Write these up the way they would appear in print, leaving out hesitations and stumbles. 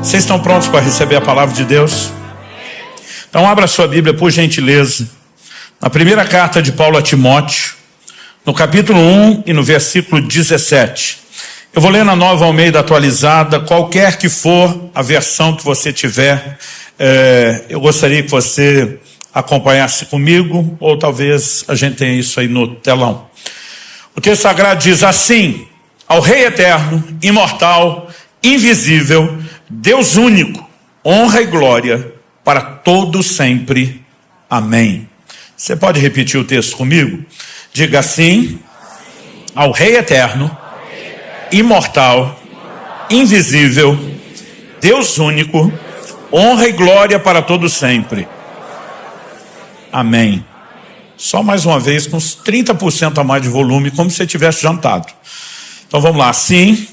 Vocês estão prontos para receber a palavra de Deus? Então abra sua Bíblia, por gentileza, na primeira carta de Paulo a Timóteo, no capítulo 1 e no versículo 17. Eu vou ler na Nova Almeida Atualizada, qualquer que for a versão que você tiver, eu gostaria que você acompanhasse comigo, ou talvez a gente tenha isso aí no telão. O texto sagrado diz assim: ao Rei eterno, imortal, invisível, Deus único, honra e glória para todo sempre. Amém. Você pode repetir o texto comigo? Diga assim: ao Rei eterno, imortal, invisível, Deus único, honra e glória para todo sempre. Amém. Só mais uma vez, com uns 30% a mais de volume, como se você tivesse jantado. Então vamos lá. Assim.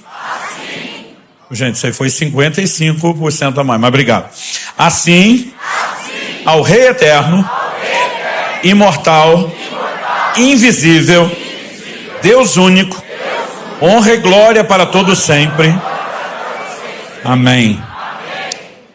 Gente, isso aí foi 55% a mais, mas obrigado. Assim, ao Rei eterno, imortal, invisível, Deus único, honra e glória para todo sempre. Amém.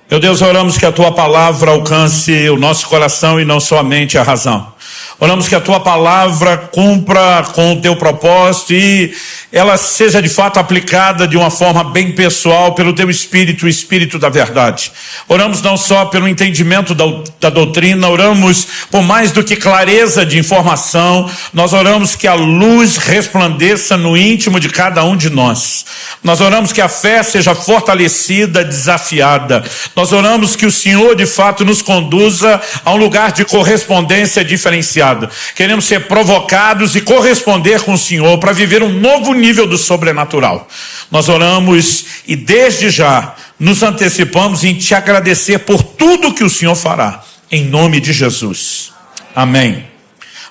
Meu Deus, oramos que a Tua palavra alcance o nosso coração e não somente a razão. Oramos que a Tua palavra cumpra com o Teu propósito e ela seja de fato aplicada de uma forma bem pessoal pelo Teu Espírito, o Espírito da verdade. Oramos não só pelo entendimento da doutrina, oramos por mais do que clareza de informação, nós oramos que a luz resplandeça no íntimo de cada um de nós. Nós oramos que a fé seja fortalecida, desafiada. Nós oramos que o Senhor de fato nos conduza a um lugar de correspondência diferenciada. Queremos ser provocados e corresponder com o Senhor para viver um novo nível do sobrenatural. Nós oramos e desde já nos antecipamos em te agradecer por tudo que o Senhor fará, em nome de Jesus. Amém.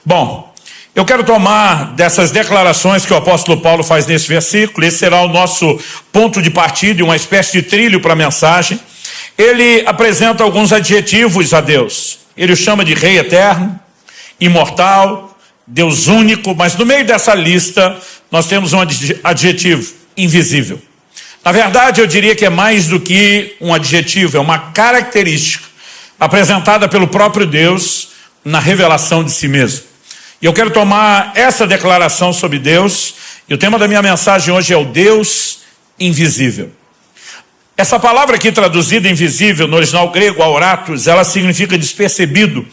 Bom, eu quero tomar dessas declarações que o apóstolo Paulo faz nesse versículo. Esse será o nosso ponto de partida e uma espécie de trilho para a mensagem. Ele apresenta alguns adjetivos a Deus. Ele o chama de Rei eterno, imortal, Deus único, mas no meio dessa lista nós temos um adjetivo: invisível. Na verdade, eu diria que é mais do que um adjetivo, é uma característica apresentada pelo próprio Deus na revelação de si mesmo. E eu quero tomar essa declaração sobre Deus, e o tema da minha mensagem hoje é o Deus invisível. Essa palavra aqui traduzida invisível, no original grego, auratus, ela significa despercebido,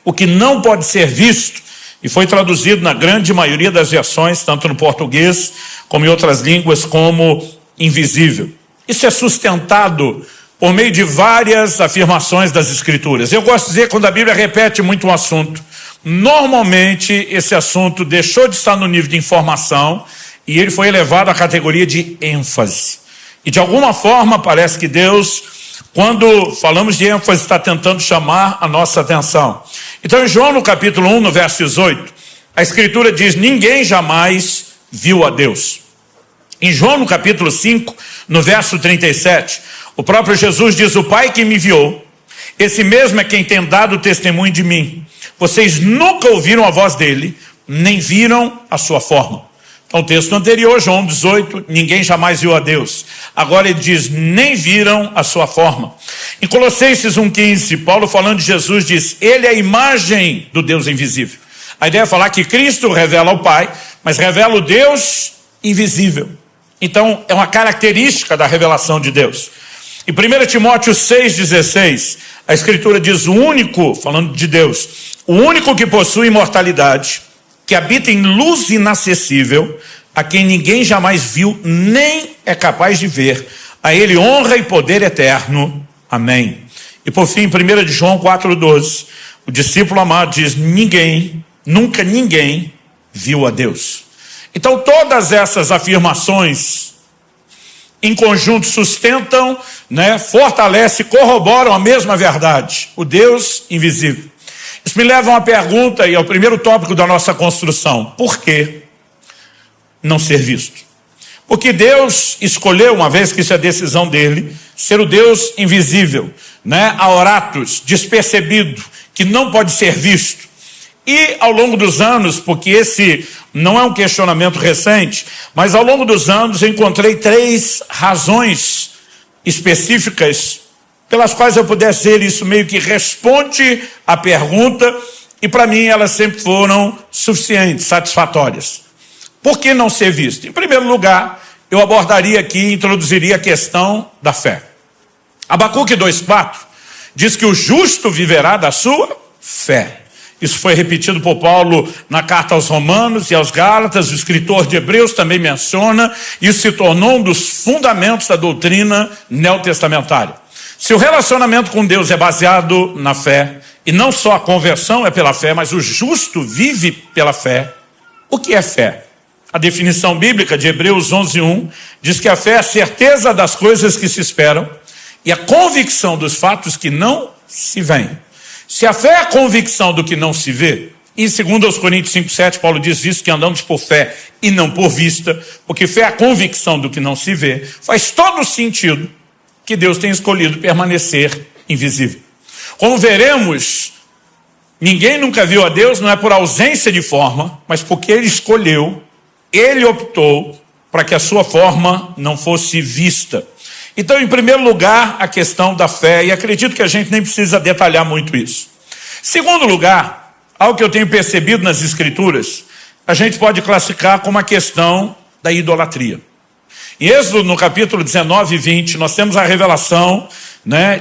o que não pode ser visto, e foi traduzido na grande maioria das versões, tanto no português como em outras línguas, como invisível. Isso é sustentado por meio de várias afirmações das Escrituras. Eu gosto de dizer, quando a Bíblia repete muito um assunto, normalmente esse assunto deixou de estar no nível de informação e ele foi elevado à categoria de ênfase. E de alguma forma parece que Deus, quando falamos de ênfase, está tentando chamar a nossa atenção. Então em João no capítulo 1, no verso 18, a Escritura diz: ninguém jamais viu a Deus. Em João no capítulo 5, no verso 37, o próprio Jesus diz: o Pai que me enviou, esse mesmo é quem tem dado testemunho de mim. Vocês nunca ouviram a voz dele, nem viram a sua forma. Então o texto anterior, João 18, ninguém jamais viu a Deus. Agora ele diz: nem viram a sua forma. Em Colossenses 1,15, Paulo, falando de Jesus, diz: ele é a imagem do Deus invisível. A ideia é falar que Cristo revela o Pai, mas revela o Deus invisível. Então é uma característica da revelação de Deus. Em 1 Timóteo 6,16, a Escritura diz: o único, falando de Deus, o único que possui imortalidade, que habita em luz inacessível, a quem ninguém jamais viu, nem é capaz de ver, a ele honra e poder eterno. Amém. E por fim, 1 João 4,12, o discípulo amado diz: ninguém, nunca ninguém viu a Deus. Então todas essas afirmações em conjunto sustentam, fortalecem, corroboram a mesma verdade: o Deus invisível. Isso me leva a uma pergunta, e é o primeiro tópico da nossa construção: por que não ser visto? Porque Deus escolheu, uma vez que isso é decisão dele, ser o Deus invisível, auratus, despercebido, que não pode ser visto. E ao longo dos anos, porque esse não é um questionamento recente, mas ao longo dos anos eu encontrei 3 razões específicas pelas quais eu pudesse dizer isso meio que responde à pergunta, e para mim elas sempre foram suficientes, satisfatórias. Por que não ser visto? Em primeiro lugar, eu abordaria aqui, introduziria a questão da fé. Abacuque 2,4 diz que o justo viverá da sua fé. Isso foi repetido por Paulo na carta aos Romanos e aos Gálatas, o escritor de Hebreus também menciona, e isso se tornou um dos fundamentos da doutrina neotestamentária. Se o relacionamento com Deus é baseado na fé, e não só a conversão é pela fé, mas o justo vive pela fé, o que é fé? A definição bíblica de Hebreus 11:1 diz que a fé é a certeza das coisas que se esperam e a convicção dos fatos que não se veem. Se a fé é a convicção do que não se vê, em 2 Coríntios 5,7, Paulo diz isso, que andamos por fé e não por vista, porque fé é a convicção do que não se vê, faz todo sentido que Deus tem escolhido permanecer invisível. Como veremos, ninguém nunca viu a Deus, não é por ausência de forma, mas porque Ele escolheu, Ele optou para que a sua forma não fosse vista. Então, em primeiro lugar, a questão da fé, e acredito que a gente nem precisa detalhar muito isso. Segundo lugar, algo que eu tenho percebido nas Escrituras, a gente pode classificar como a questão da idolatria. Em Êxodo, no capítulo 19 e 20, nós temos a revelação,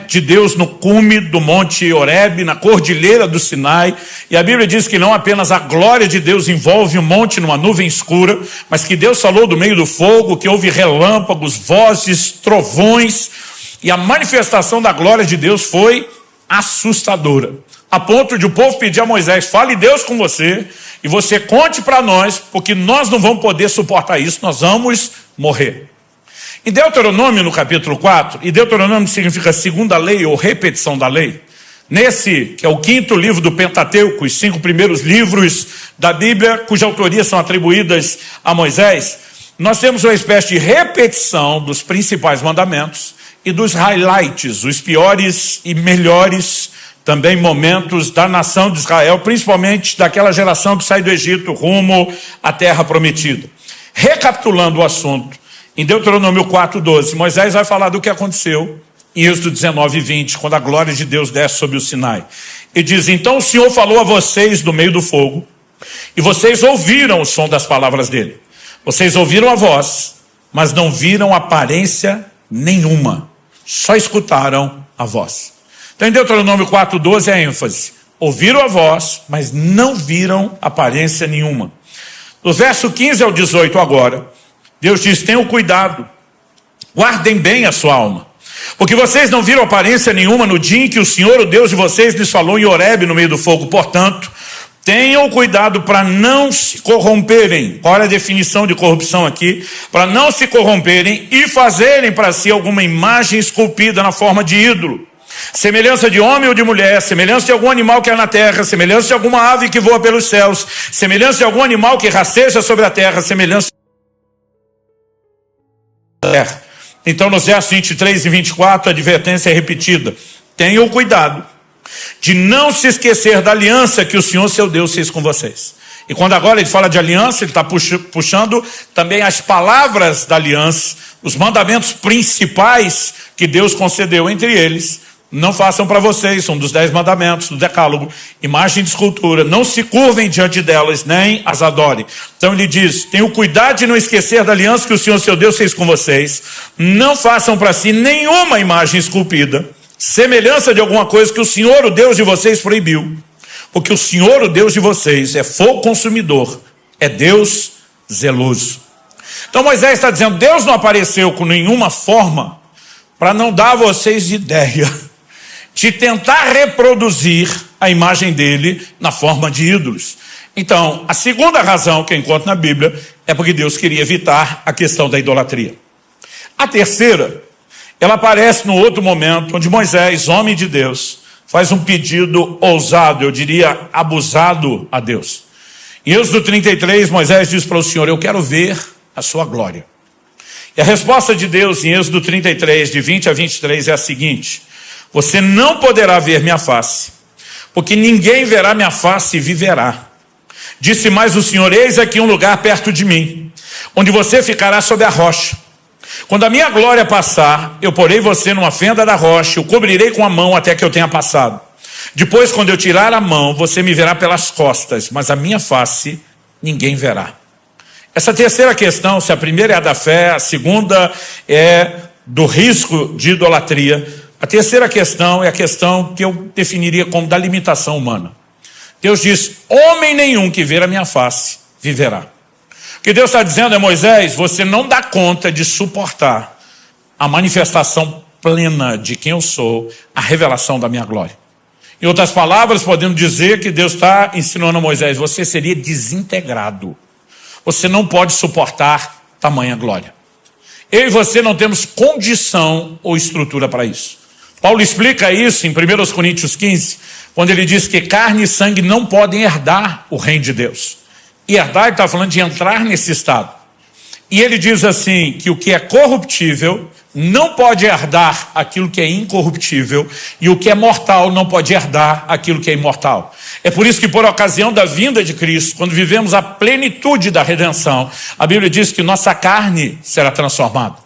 de Deus no cume do monte Horebe, na cordilheira do Sinai, e a Bíblia diz que não apenas a glória de Deus envolve o monte numa nuvem escura, mas que Deus falou do meio do fogo, que houve relâmpagos, vozes, trovões, e a manifestação da glória de Deus foi assustadora, a ponto de o povo pedir a Moisés: fale Deus com você, e você conte para nós, porque nós não vamos poder suportar isso, nós vamos morrer. Em Deuteronômio, no capítulo 4, e Deuteronômio significa segunda lei ou repetição da lei, nesse, que é o 5º livro do Pentateuco, os 5 primeiros livros da Bíblia, cuja autoria são atribuídas a Moisés, nós temos uma espécie de repetição dos principais mandamentos e dos highlights, os piores e melhores também momentos da nação de Israel, principalmente daquela geração que sai do Egito rumo à terra prometida. Recapitulando o assunto, em Deuteronômio 4:12, Moisés vai falar do que aconteceu em Êxodo 19:20, quando a glória de Deus desce sobre o Sinai. E diz: então o Senhor falou a vocês do meio do fogo, e vocês ouviram o som das palavras dele. Vocês ouviram a voz, mas não viram aparência nenhuma, só escutaram a voz. Então em Deuteronômio 4:12 é a ênfase: ouviram a voz, mas não viram aparência nenhuma. Do verso 15 ao 18 agora, Deus diz: tenham cuidado, guardem bem a sua alma, porque vocês não viram aparência nenhuma no dia em que o Senhor, o Deus de vocês, lhes falou em Horebe, no meio do fogo. Portanto, tenham cuidado para não se corromperem. Olha a definição de corrupção aqui: para não se corromperem e fazerem para si alguma imagem esculpida na forma de ídolo, semelhança de homem ou de mulher, semelhança de algum animal que há na terra, semelhança de alguma ave que voa pelos céus, semelhança de algum animal que rasteja sobre a terra, semelhança da terra. Então, nos versos 23 e 24, a advertência é repetida: tenham cuidado de não se esquecer da aliança que o Senhor, seu Deus, fez com vocês. E quando agora ele fala de aliança, ele está puxando também as palavras da aliança, os mandamentos principais que Deus concedeu, entre eles: não façam para vocês, um dos 10 mandamentos do decálogo, imagem de escultura, não se curvem diante delas, nem as adorem. Então ele diz: tenham cuidado de não esquecer da aliança que o Senhor, seu Deus, fez com vocês. Não façam para si nenhuma imagem esculpida, semelhança de alguma coisa que o Senhor, o Deus de vocês, proibiu. Porque o Senhor, o Deus de vocês, é fogo consumidor, é Deus zeloso. Então Moisés está dizendo: Deus não apareceu com nenhuma forma para não dar a vocês ideia de tentar reproduzir a imagem dele na forma de ídolos. Então, a segunda razão que eu encontro na Bíblia é porque Deus queria evitar a questão da idolatria. A terceira, ela aparece no outro momento, onde Moisés, homem de Deus, faz um pedido ousado, eu diria abusado a Deus. Em Êxodo 33, Moisés diz para o Senhor: eu quero ver a sua glória. E a resposta de Deus em Êxodo 33, de 20 a 23, é a seguinte: você não poderá ver minha face, porque ninguém verá minha face e viverá. Disse mais o Senhor: eis aqui um lugar perto de mim, onde você ficará sob a rocha. Quando a minha glória passar, eu porei você numa fenda da rocha, eu cobrirei com a mão até que eu tenha passado. Depois, quando eu tirar a mão, você me verá pelas costas, mas a minha face ninguém verá. Essa terceira questão, se a primeira é a da fé, a segunda é do risco de idolatria, a terceira questão é a questão que eu definiria como da limitação humana. Deus diz, homem nenhum que ver a minha face viverá. O que Deus está dizendo é, Moisés, você não dá conta de suportar a manifestação plena de quem eu sou, a revelação da minha glória. Em outras palavras, podemos dizer que Deus está ensinando a Moisés, você seria desintegrado. Você não pode suportar tamanha glória. Eu e você não temos condição ou estrutura para isso. Paulo explica isso em 1 Coríntios 15, quando ele diz que carne e sangue não podem herdar o reino de Deus. E herdar, ele está falando de entrar nesse estado. E ele diz assim, que o que é corruptível não pode herdar aquilo que é incorruptível, e o que é mortal não pode herdar aquilo que é imortal. É por isso que, por ocasião da vinda de Cristo, quando vivemos a plenitude da redenção, a Bíblia diz que nossa carne será transformada.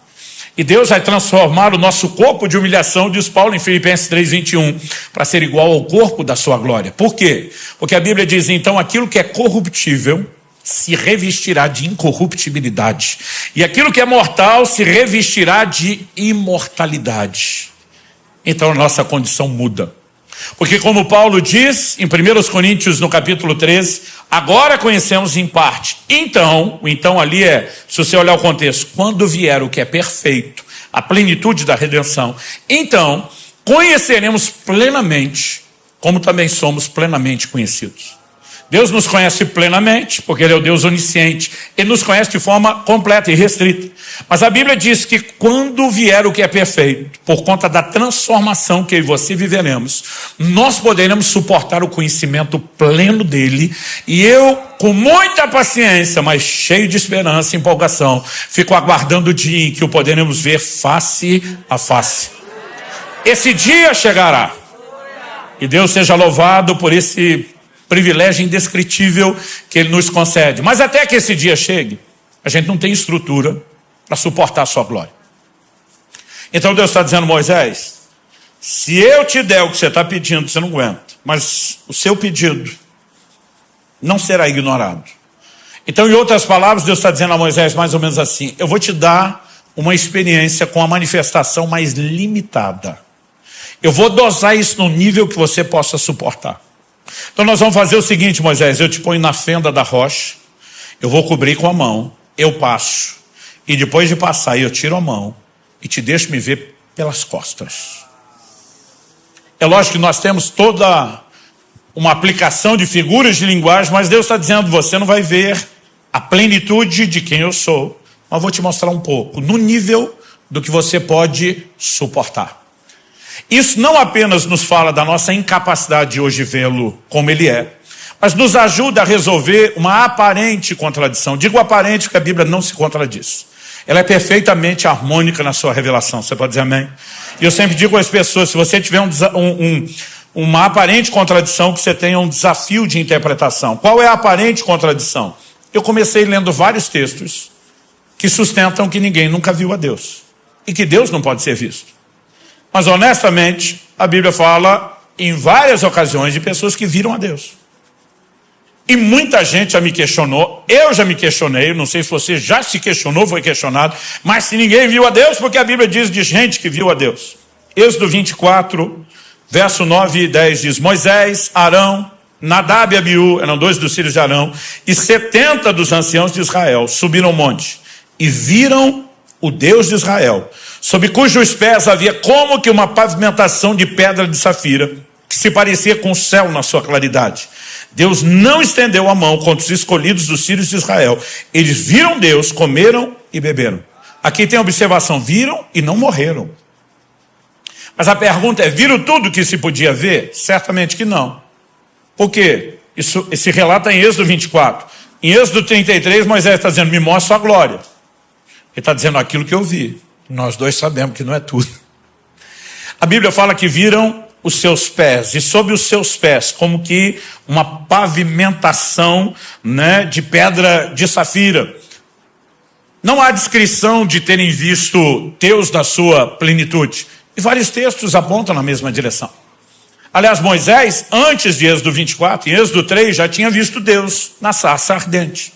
E Deus vai transformar o nosso corpo de humilhação, diz Paulo em Filipenses 3:21, para ser igual ao corpo da sua glória. Por quê? Porque a Bíblia diz, então, aquilo que é corruptível se revestirá de incorruptibilidade. E aquilo que é mortal se revestirá de imortalidade. Então a nossa condição muda. Porque como Paulo diz em 1 Coríntios no capítulo 13, agora conhecemos em parte. Então, o então ali é, se você olhar o contexto, quando vier o que é perfeito, a plenitude da redenção, então conheceremos plenamente, como também somos plenamente conhecidos. Deus nos conhece plenamente, porque Ele é o Deus onisciente. Ele nos conhece de forma completa e restrita. Mas a Bíblia diz que quando vier o que é perfeito, por conta da transformação que eu e você viveremos, nós poderemos suportar o conhecimento pleno dEle. E eu, com muita paciência, mas cheio de esperança e empolgação, fico aguardando o dia em que o poderemos ver face a face. Esse dia chegará. E Deus seja louvado por esse privilégio indescritível que Ele nos concede. Mas até que esse dia chegue, a gente não tem estrutura para suportar a sua glória. Então Deus está dizendo, Moisés, se eu te der o que você está pedindo, você não aguenta. Mas o seu pedido não será ignorado. Então, em outras palavras, Deus está dizendo a Moisés mais ou menos assim, eu vou te dar uma experiência com a manifestação mais limitada. Eu vou dosar isso no nível que você possa suportar. Então nós vamos fazer o seguinte, Moisés, eu te ponho na fenda da rocha, eu vou cobrir com a mão, eu passo, e depois de passar eu tiro a mão e te deixo me ver pelas costas. É lógico que nós temos toda uma aplicação de figuras de linguagem, mas Deus está dizendo, você não vai ver a plenitude de quem eu sou, mas vou te mostrar um pouco, no nível do que você pode suportar. Isso não apenas nos fala da nossa incapacidade de hoje vê-lo como ele é, mas nos ajuda a resolver uma aparente contradição. Digo aparente porque a Bíblia não se contradiz. Ela é perfeitamente harmônica na sua revelação. Você pode dizer amém? E eu sempre digo às pessoas, se você tiver uma aparente contradição, que você tenha um desafio de interpretação. Qual é a aparente contradição? Eu comecei lendo vários textos que sustentam que ninguém nunca viu a Deus. E que Deus não pode ser visto. Mas honestamente, a Bíblia fala em várias ocasiões de pessoas que viram a Deus. E muita gente já me questionou, eu já me questionei, não sei se você já se questionou, foi questionado, mas se ninguém viu a Deus, porque a Bíblia diz de gente que viu a Deus. Êxodo 24, verso 9 e 10 diz, Moisés, Arão, Nadab e Abiú, eram 2 dos filhos de Arão, e 70 dos anciãos de Israel subiram ao monte e viram o Deus de Israel, sob cujos pés havia como que uma pavimentação de pedra de safira, que se parecia com o céu na sua claridade. Deus não estendeu a mão contra os escolhidos dos filhos de Israel. Eles viram Deus, comeram e beberam. Aqui tem a observação, viram e não morreram. Mas a pergunta é, viram tudo que se podia ver? Certamente que não. Por quê? Esse relato é em Êxodo 24. Em Êxodo 33, Moisés está dizendo, me mostra a glória. Ele está dizendo aquilo que eu vi. Nós dois sabemos que não é tudo. A Bíblia fala que viram os seus pés, e sob os seus pés, como que uma pavimentação, né, de pedra de safira. Não há descrição de terem visto Deus na sua plenitude. E vários textos apontam na mesma direção. Aliás, Moisés, antes de Êxodo 24, em Êxodo 3, já tinha visto Deus na sarça ardente.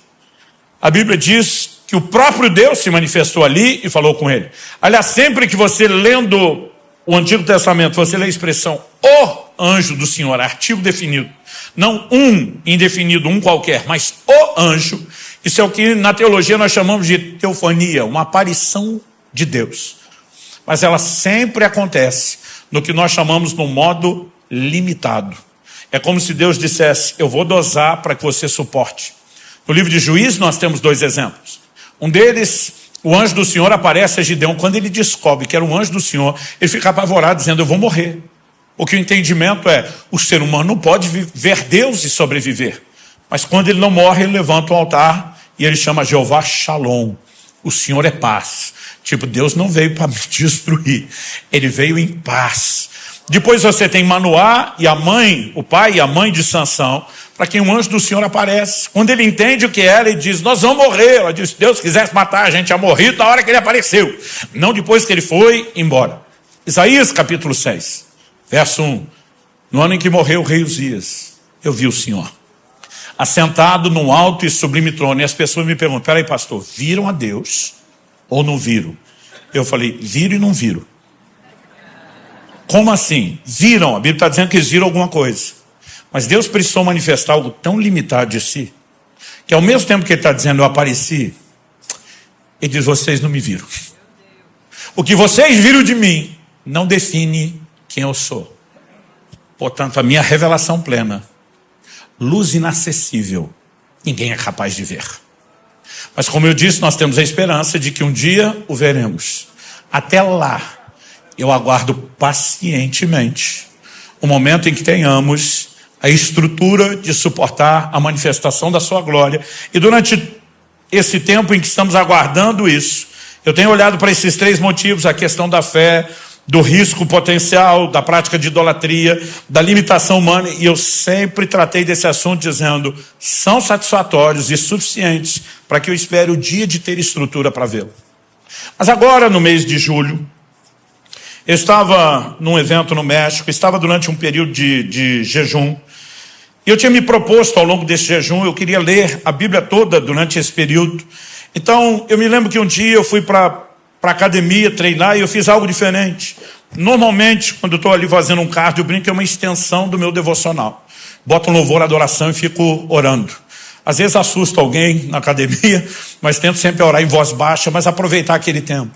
A Bíblia diz que o próprio Deus se manifestou ali e falou com ele. Aliás, sempre que você lendo o Antigo Testamento, você lê a expressão o anjo do Senhor, artigo definido. Não um indefinido, um qualquer, mas o anjo. Isso é o que na teologia nós chamamos de teofania, uma aparição de Deus. Mas ela sempre acontece no que nós chamamos no modo limitado. É como se Deus dissesse, eu vou dosar para que você suporte. No livro de Juízes nós temos 2 exemplos. Um deles, o anjo do Senhor aparece a Gideão. Quando ele descobre que era um anjo do Senhor, ele fica apavorado dizendo, eu vou morrer. Porque o entendimento é, o ser humano não pode ver Deus e sobreviver. Mas quando ele não morre, ele levanta um altar e ele chama Jeová Shalom. O Senhor é paz. Tipo, Deus não veio para me destruir. Ele veio em paz. Depois você tem Manoá e a mãe, o pai e a mãe de Sansão, para quem um anjo do Senhor aparece. Quando ele entende o que era, ele diz, nós vamos morrer. Ela diz, se Deus quisesse matar, a gente tinha morrido na hora que ele apareceu. Não depois que ele foi embora. Isaías capítulo 6, verso 1. No ano em que morreu o rei Uzias, eu vi o Senhor assentado num alto e sublime trono. E as pessoas me perguntam, peraí pastor, viram a Deus ou não viram? Eu falei, viram e não viram. Como assim? Viram, a Bíblia está dizendo que eles viram alguma coisa. Mas Deus precisou manifestar algo tão limitado de si, que ao mesmo tempo que ele está dizendo, eu apareci, ele diz, vocês não me viram. O que vocês viram de mim, não define quem eu sou. Portanto, a minha revelação plena, luz inacessível, ninguém é capaz de ver. Mas como eu disse, nós temos a esperança de que um dia o veremos. Até lá, eu aguardo pacientemente o momento em que tenhamos a estrutura de suportar a manifestação da sua glória. E durante esse tempo em que estamos aguardando isso, eu tenho olhado para esses 3 motivos, a questão da fé, do risco potencial, da prática de idolatria, da limitação humana, e eu sempre tratei desse assunto dizendo, são satisfatórios e suficientes para que eu espere o dia de ter estrutura para vê-lo. Mas agora, no mês de julho, eu estava num evento no México, estava durante um período de jejum, e eu tinha me proposto ao longo desse jejum, eu queria ler a Bíblia toda durante esse período. Então, eu me lembro que um dia eu fui para academia treinar e eu fiz algo diferente. Normalmente, quando eu estou ali fazendo um cardio, eu brinco que é uma extensão do meu devocional. Boto um louvor, adoração e fico orando. Às vezes assusto alguém na academia, mas tento sempre orar em voz baixa, mas aproveitar aquele tempo.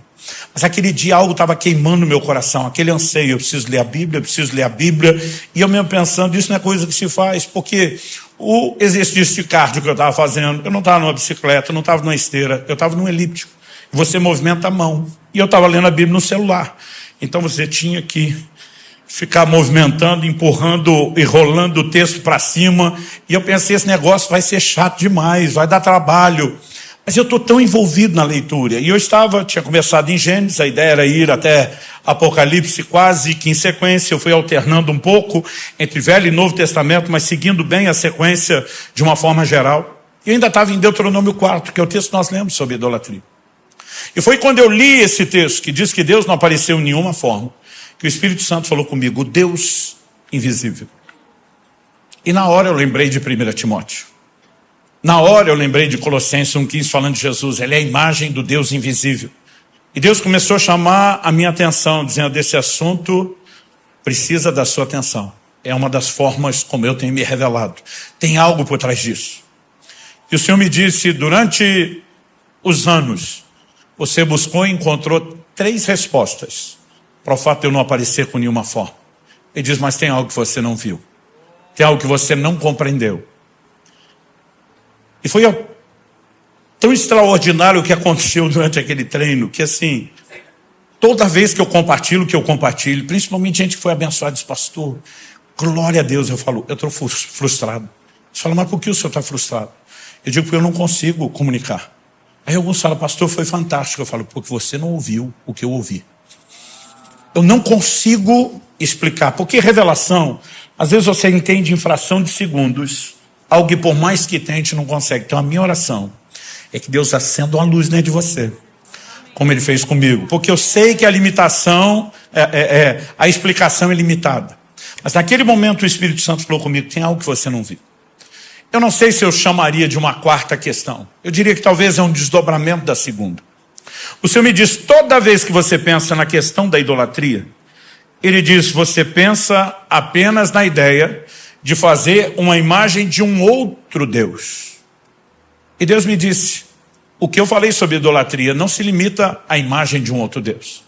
Mas aquele dia algo estava queimando no meu coração, aquele anseio, eu preciso ler a Bíblia, e eu mesmo pensando, isso não é coisa que se faz, porque o exercício de cardio que eu estava fazendo, eu não estava numa bicicleta, eu não estava numa esteira, eu estava num elíptico. Você movimenta a mão. E eu estava lendo a Bíblia no celular. Então você tinha que ficar movimentando, empurrando e rolando o texto para cima. E eu pensei, esse negócio vai ser chato demais, vai dar trabalho. Mas eu estou tão envolvido na leitura. E eu tinha começado em Gênesis, a ideia era ir até Apocalipse quase que em sequência. Eu fui alternando um pouco entre Velho e Novo Testamento, mas seguindo bem a sequência de uma forma geral. E eu ainda estava em Deuteronômio 4, que é o texto que nós lemos sobre idolatria. E foi quando eu li esse texto, que diz que Deus não apareceu em nenhuma forma, que o Espírito Santo falou comigo, o Deus invisível. E na hora eu lembrei de 1 Timóteo. Na hora eu lembrei de Colossenses 1,15 falando de Jesus. Ele é a imagem do Deus invisível. E Deus começou a chamar a minha atenção, dizendo, esse assunto precisa da sua atenção. É uma das formas como eu tenho me revelado. Tem algo por trás disso. E o Senhor me disse, durante os anos, você buscou e encontrou 3 respostas para o fato de eu não aparecer com nenhuma forma. Ele diz, mas tem algo que você não viu. Tem algo que você não compreendeu. E foi tão extraordinário o que aconteceu durante aquele treino, que assim, toda vez que eu compartilho o que eu compartilho, principalmente gente que foi abençoada, diz, pastor, glória a Deus, eu falo, eu estou frustrado. Você fala, mas por que o senhor está frustrado? Eu digo, porque eu não consigo comunicar. Aí alguns falam, pastor, foi fantástico. Eu falo, porque você não ouviu o que eu ouvi. Eu não consigo explicar, porque revelação, às vezes você entende em fração de segundos, algo que por mais que tente não consegue. Então a minha oração é que Deus acenda uma luz dentro de você, como Ele fez comigo. Porque eu sei que a limitação, a explicação é limitada. Mas naquele momento o Espírito Santo falou comigo, tem algo que você não viu. Eu não sei se eu chamaria de uma quarta questão. Eu diria que talvez é um desdobramento da segunda. O Senhor me diz, toda vez que você pensa na questão da idolatria, Ele diz, você pensa apenas na ideia de fazer uma imagem de um outro Deus. E Deus me disse, o que eu falei sobre idolatria não se limita à imagem de um outro Deus.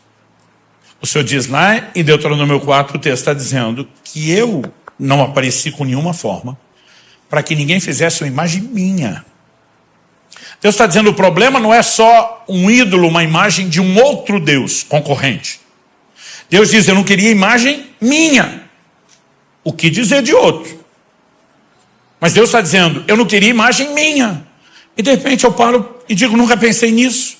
O Senhor diz lá em Deuteronômio 4, o texto está dizendo que eu não apareci com nenhuma forma para que ninguém fizesse uma imagem minha. Deus está dizendo, o problema não é só um ídolo, uma imagem de um outro Deus concorrente. Deus diz, eu não queria imagem minha. O que dizer de outro? Mas Deus está dizendo, eu não queria imagem minha. E de repente eu paro e digo, nunca pensei nisso.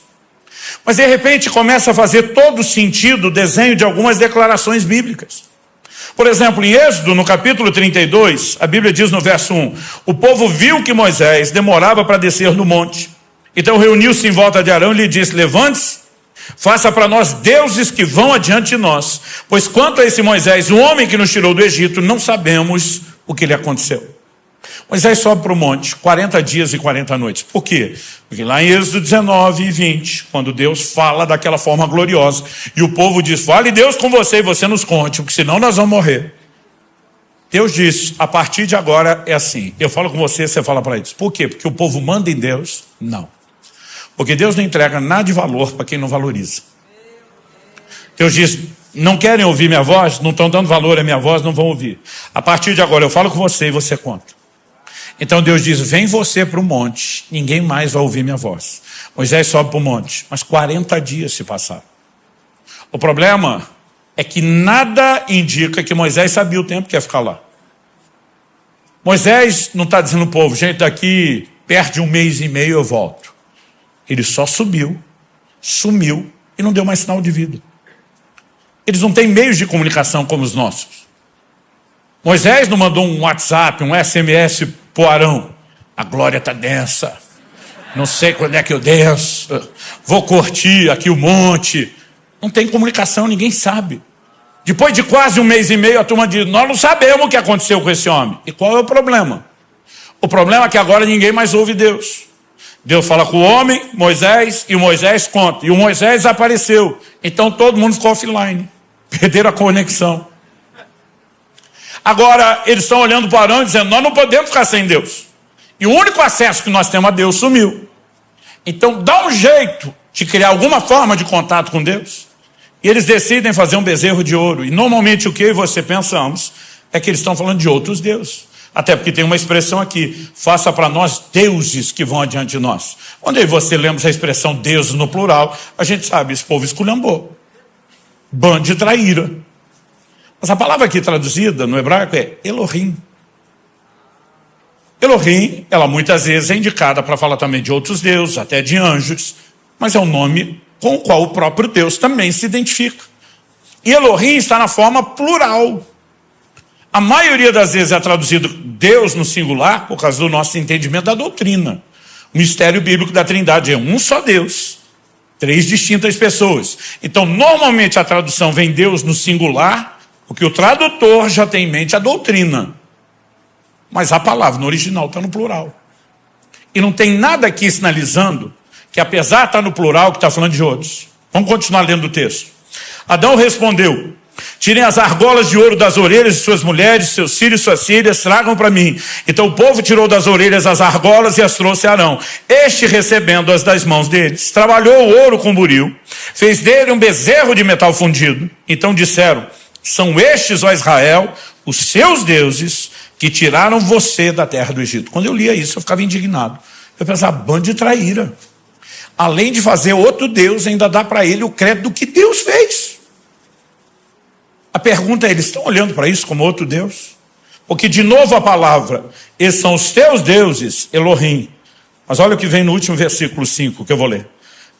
Mas de repente começa a fazer todo sentido o desenho de algumas declarações bíblicas. Por exemplo, em Êxodo, no capítulo 32, a Bíblia diz no verso 1, o povo viu que Moisés demorava para descer no monte. Então reuniu-se em volta de Arão e lhe disse, levante-se, faça para nós deuses que vão adiante de nós. Pois quanto a esse Moisés, o homem que nos tirou do Egito, não sabemos o que lhe aconteceu. Moisés sobe para o monte, 40 dias e 40 noites. Por quê? Porque lá em Êxodo 19 e 20, quando Deus fala daquela forma gloriosa, e o povo diz, fale Deus com você e você nos conte, porque senão nós vamos morrer. Deus diz, a partir de agora é assim. Eu falo com você, você fala para eles. Por quê? Porque o povo manda em Deus? Não. Porque Deus não entrega nada de valor para quem não valoriza. Deus diz, não querem ouvir minha voz? Não estão dando valor à minha voz, não vão ouvir. A partir de agora eu falo com você e você conta. Então Deus diz, vem você para o monte, ninguém mais vai ouvir minha voz. Moisés sobe para o monte, mas 40 dias se passaram. O problema é que nada indica que Moisés sabia o tempo que ia ficar lá. Moisés não está dizendo ao povo, gente, daqui perto de 1 mês e meio eu volto. Ele só subiu, sumiu e não deu mais sinal de vida. Eles não têm meios de comunicação como os nossos. Moisés não mandou um WhatsApp, um SMS pro Arão. A glória está densa. Não sei quando é que eu desço. Vou curtir aqui o monte. Não tem comunicação, ninguém sabe. Depois de quase 1 mês e meio, a turma diz, nós não sabemos o que aconteceu com esse homem. E qual é o problema? O problema é que agora ninguém mais ouve Deus. Deus fala com o homem, Moisés, e o Moisés conta. E o Moisés apareceu. Então todo mundo ficou offline. Perderam a conexão. Agora, eles estão olhando para Arão e dizendo, nós não podemos ficar sem Deus. E o único acesso que nós temos a Deus sumiu. Então, dá um jeito de criar alguma forma de contato com Deus. E eles decidem fazer um bezerro de ouro. E normalmente o que eu e você pensamos é que eles estão falando de outros deuses. Até porque tem uma expressão aqui, faça para nós deuses que vão adiante de nós. Quando eu e você lemos a expressão deuses no plural, a gente sabe, esse povo esculhambou. Bando de traíra. Mas a palavra aqui traduzida no hebraico é Elohim. Elohim, ela muitas vezes é indicada para falar também de outros deuses, até de anjos, mas é um nome com o qual o próprio Deus também se identifica. E Elohim está na forma plural. A maioria das vezes é traduzido Deus no singular por causa do nosso entendimento da doutrina. O mistério bíblico da Trindade é um só Deus, 3 distintas pessoas. Então, normalmente a tradução vem Deus no singular, porque o tradutor já tem em mente a doutrina. Mas a palavra no original está no plural. E não tem nada aqui sinalizando que apesar de estar no plural, que está falando de outros. Vamos continuar lendo o texto. Adão respondeu, tirem as argolas de ouro das orelhas de suas mulheres, seus filhos e suas filhas, tragam para mim. Então o povo tirou das orelhas as argolas e as trouxe a Arão. Este, recebendo-as das mãos deles, trabalhou o ouro com buril, fez dele um bezerro de metal fundido. Então disseram, são estes, ó Israel, os seus deuses que tiraram você da terra do Egito. Quando eu lia isso, eu ficava indignado. Eu pensava, bando de traíra. Além de fazer outro Deus, ainda dá para ele o crédito do que Deus fez. A pergunta é, eles estão olhando para isso como outro Deus? Porque, de novo, a palavra, esses são os teus deuses, Elohim. Mas olha o que vem no último versículo 5, que eu vou ler.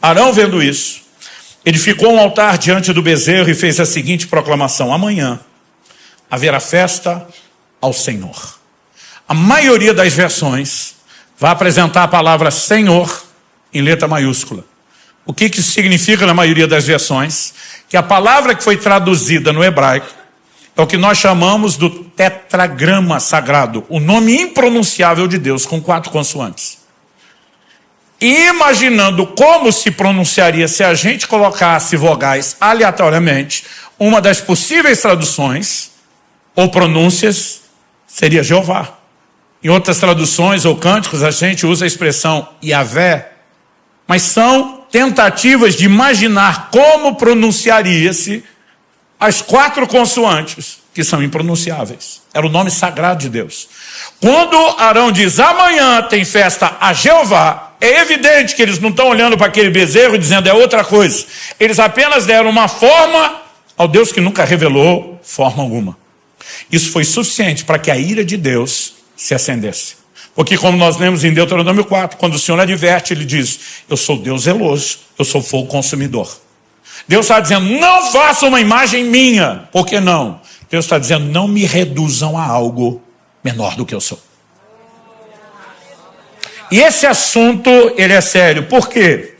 Arão, vendo isso, edificou um altar diante do bezerro e fez a seguinte proclamação, amanhã haverá festa ao Senhor. A maioria das versões vai apresentar a palavra Senhor em letra maiúscula. O que isso significa na maioria das versões? Que a palavra que foi traduzida no hebraico é o que nós chamamos do tetragrama sagrado, o nome impronunciável de Deus, com 4 consoantes. Imaginando como se pronunciaria se a gente colocasse vogais aleatoriamente, uma das possíveis traduções ou pronúncias seria Jeová. Em outras traduções ou cânticos a gente usa a expressão Yahvé, mas são tentativas de imaginar como pronunciaria-se as 4 consoantes, que são impronunciáveis. Era o nome sagrado de Deus. Quando Arão diz, amanhã tem festa a Jeová, é evidente que eles não estão olhando para aquele bezerro e dizendo é outra coisa. Eles apenas deram uma forma ao Deus que nunca revelou forma alguma. Isso foi suficiente para que a ira de Deus se acendesse. Porque como nós lemos em Deuteronômio 4, quando o Senhor adverte, ele diz, eu sou Deus zeloso, eu sou fogo consumidor. Deus está dizendo, não faça uma imagem minha. Por que não? Deus está dizendo, não me reduzam a algo menor do que eu sou. E esse assunto, ele é sério. Por quê?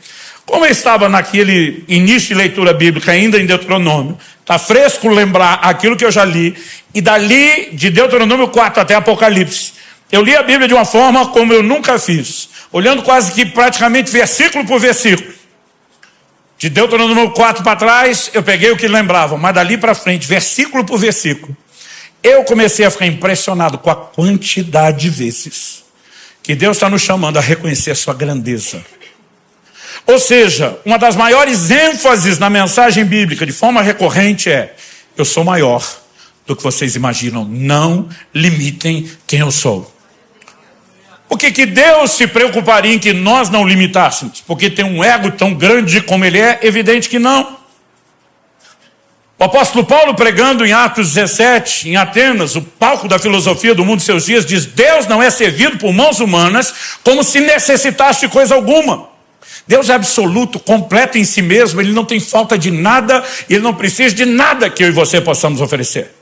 Como eu estava naquele início de leitura bíblica, ainda em Deuteronômio, está fresco lembrar aquilo que eu já li, e dali, de Deuteronômio 4 até Apocalipse, eu li a Bíblia de uma forma como eu nunca fiz, olhando quase que praticamente versículo por versículo. De Deuteronômio 4 para trás, eu peguei o que lembrava, mas dali para frente, versículo por versículo, eu comecei a ficar impressionado com a quantidade de vezes que Deus está nos chamando a reconhecer a sua grandeza. Ou seja, uma das maiores ênfases na mensagem bíblica, de forma recorrente, é: eu sou maior do que vocês imaginam. Não limitem quem eu sou. Por que Deus se preocuparia em que nós não limitássemos? Porque tem um ego tão grande como ele é? Evidente que não. O apóstolo Paulo, pregando em Atos 17, em Atenas, o palco da filosofia do mundo de seus dias, diz: Deus não é servido por mãos humanas como se necessitasse de coisa alguma. Deus é absoluto, completo em si mesmo, ele não tem falta de nada, e ele não precisa de nada que eu e você possamos oferecer.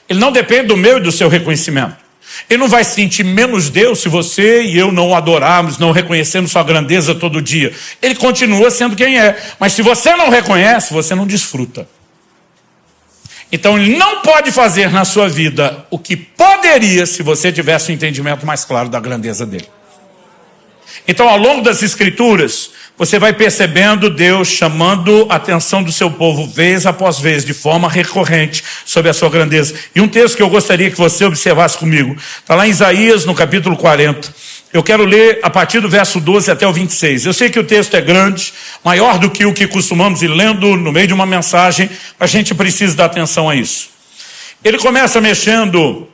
Ele não depende do meu e do seu reconhecimento. Ele não vai se sentir menos Deus se você e eu não o adorarmos, não reconhecermos sua grandeza todo dia. Ele continua sendo quem é, mas se você não reconhece, você não desfruta. Então ele não pode fazer na sua vida o que poderia se você tivesse um entendimento mais claro da grandeza dele. Então, ao longo das Escrituras, você vai percebendo Deus chamando a atenção do seu povo vez após vez, de forma recorrente, sobre a sua grandeza. E um texto que eu gostaria que você observasse comigo, está lá em Isaías, no capítulo 40. Eu quero ler a partir do verso 12 até o 26. Eu sei que o texto é grande, maior do que o que costumamos ir lendo no meio de uma mensagem, mas a gente precisa dar atenção a isso. Ele começa mexendo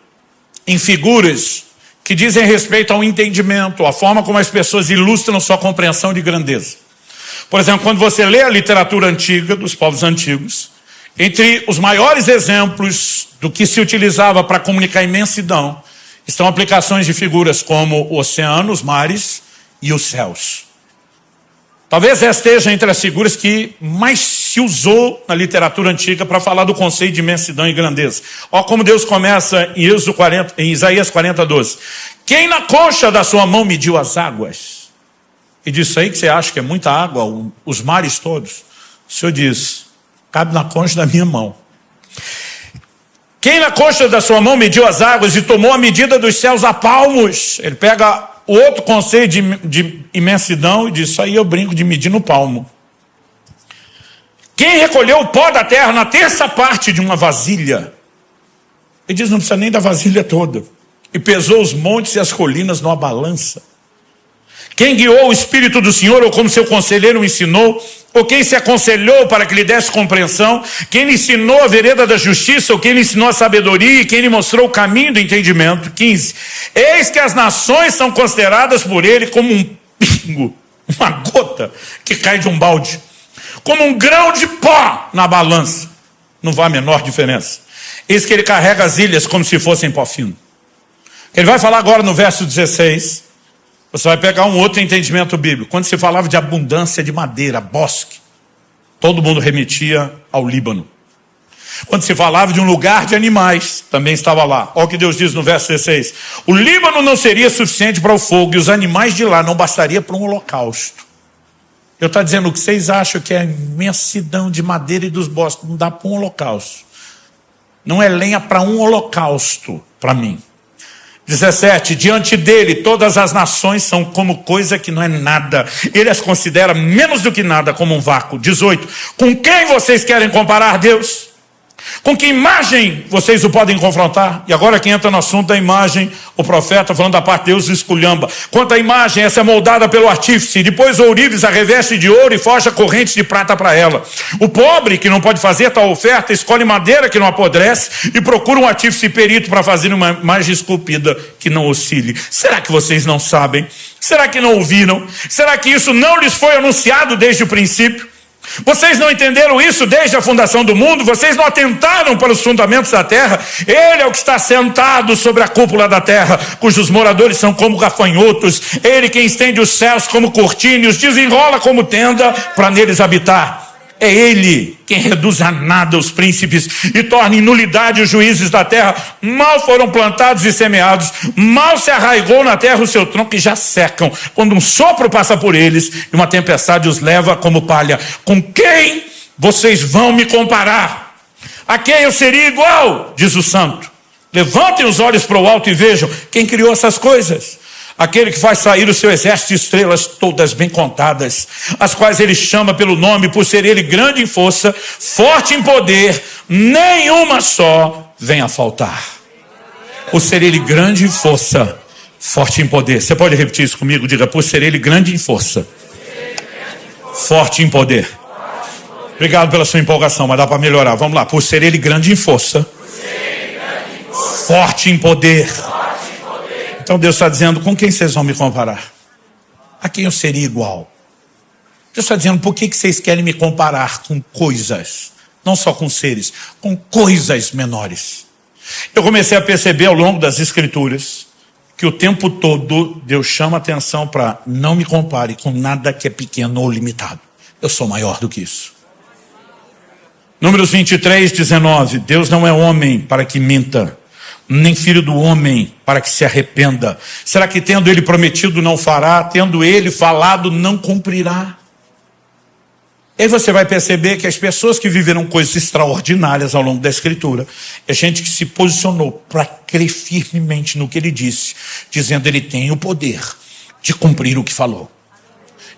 em figuras que dizem respeito ao entendimento, à forma como as pessoas ilustram sua compreensão de grandeza. Por exemplo, quando você lê a literatura antiga, dos povos antigos, entre os maiores exemplos do que se utilizava para comunicar imensidão, estão aplicações de figuras como o oceano, os mares e os céus. Talvez essa esteja entre as figuras que mais se usou na literatura antiga para falar do conceito de imensidão e grandeza. Olha como Deus começa em Isaías 40, 12. Quem na concha da sua mão mediu as águas? E disso aí que você acha que é muita água, os mares todos. O Senhor diz, cabe na concha da minha mão. Quem na concha da sua mão mediu as águas e tomou a medida dos céus a palmos? Ele pega o outro conceito de imensidão e diz, isso aí eu brinco de medir no palmo. Quem recolheu o pó da terra na terça parte de uma vasilha? Ele diz, não precisa nem da vasilha toda. E pesou os montes e as colinas numa balança. Quem guiou o Espírito do Senhor, ou como seu conselheiro o ensinou, ou quem se aconselhou para que lhe desse compreensão, quem lhe ensinou a vereda da justiça, ou quem lhe ensinou a sabedoria, e quem lhe mostrou o caminho do entendimento. 15. Eis que as nações são consideradas por ele como um pingo, uma gota que cai de um balde, como um grão de pó na balança. Não vai a menor diferença. Eis que ele carrega as ilhas como se fossem pó fino. Ele vai falar agora no verso 16. Você vai pegar um outro entendimento bíblico. Quando se falava de abundância de madeira, bosque, todo mundo remetia ao Líbano. Quando se falava de um lugar de animais, também estava lá. Olha o que Deus diz no verso 16. O Líbano não seria suficiente para o fogo, e os animais de lá não bastaria para um holocausto. Eu estou dizendo, o que vocês acham que é a imensidão de madeira e dos bosques, não dá para um holocausto. Não é lenha para um holocausto, para mim. 17, diante dele todas as nações são como coisa que não é nada. Ele as considera menos do que nada, como um vácuo. 18, com quem vocês querem comparar Deus? Com que imagem vocês o podem confrontar? E agora que entra no assunto da imagem, o profeta falando da parte de Deus esculhamba. Quanto à imagem, essa é moldada pelo artífice, depois o ourives a reveste de ouro e forja correntes de prata para ela. O pobre, que não pode fazer tal oferta, escolhe madeira que não apodrece e procura um artífice perito para fazer uma imagem esculpida que não oscile. Será que vocês não sabem? Será que não ouviram? Será que isso não lhes foi anunciado desde o princípio? Vocês não entenderam isso desde a fundação do mundo? Vocês não atentaram para os fundamentos da terra? Ele é o que está sentado sobre a cúpula da terra, cujos moradores são como gafanhotos. Ele quem estende os céus como cortina e os desenrola como tenda para neles habitar. É ele quem reduz a nada os príncipes e torna em nulidade os juízes da terra. Mal foram plantados e semeados, mal se arraigou na terra o seu tronco e já secam, quando um sopro passa por eles e uma tempestade os leva como palha. Com quem vocês vão me comparar? A quem eu seria igual? Diz o santo. Levantem os olhos para o alto e vejam quem criou essas coisas. Aquele que faz sair o seu exército de estrelas, todas bem contadas, as quais ele chama pelo nome, por ser ele grande em força, forte em poder, nenhuma só vem a faltar. Por ser ele grande em força, forte em poder. Você pode repetir isso comigo? Diga, por ser ele grande em força, forte em poder. Obrigado pela sua empolgação, mas dá para melhorar. Vamos lá, por ser ele grande em força, forte em poder. Então Deus está dizendo, com quem vocês vão me comparar? A quem eu seria igual? Deus está dizendo, por que vocês querem me comparar com coisas? Não só com seres, com coisas menores. Eu comecei a perceber ao longo das escrituras, que o tempo todo Deus chama atenção para não me compare com nada que é pequeno ou limitado. Eu sou maior do que isso. Números 23, 19, Deus não é homem para que minta, nem filho do homem para que se arrependa. Será que tendo ele prometido não fará, tendo ele falado não cumprirá? E aí você vai perceber que as pessoas que viveram coisas extraordinárias ao longo da escritura, é gente que se posicionou para crer firmemente no que ele disse, dizendo ele tem o poder de cumprir o que falou.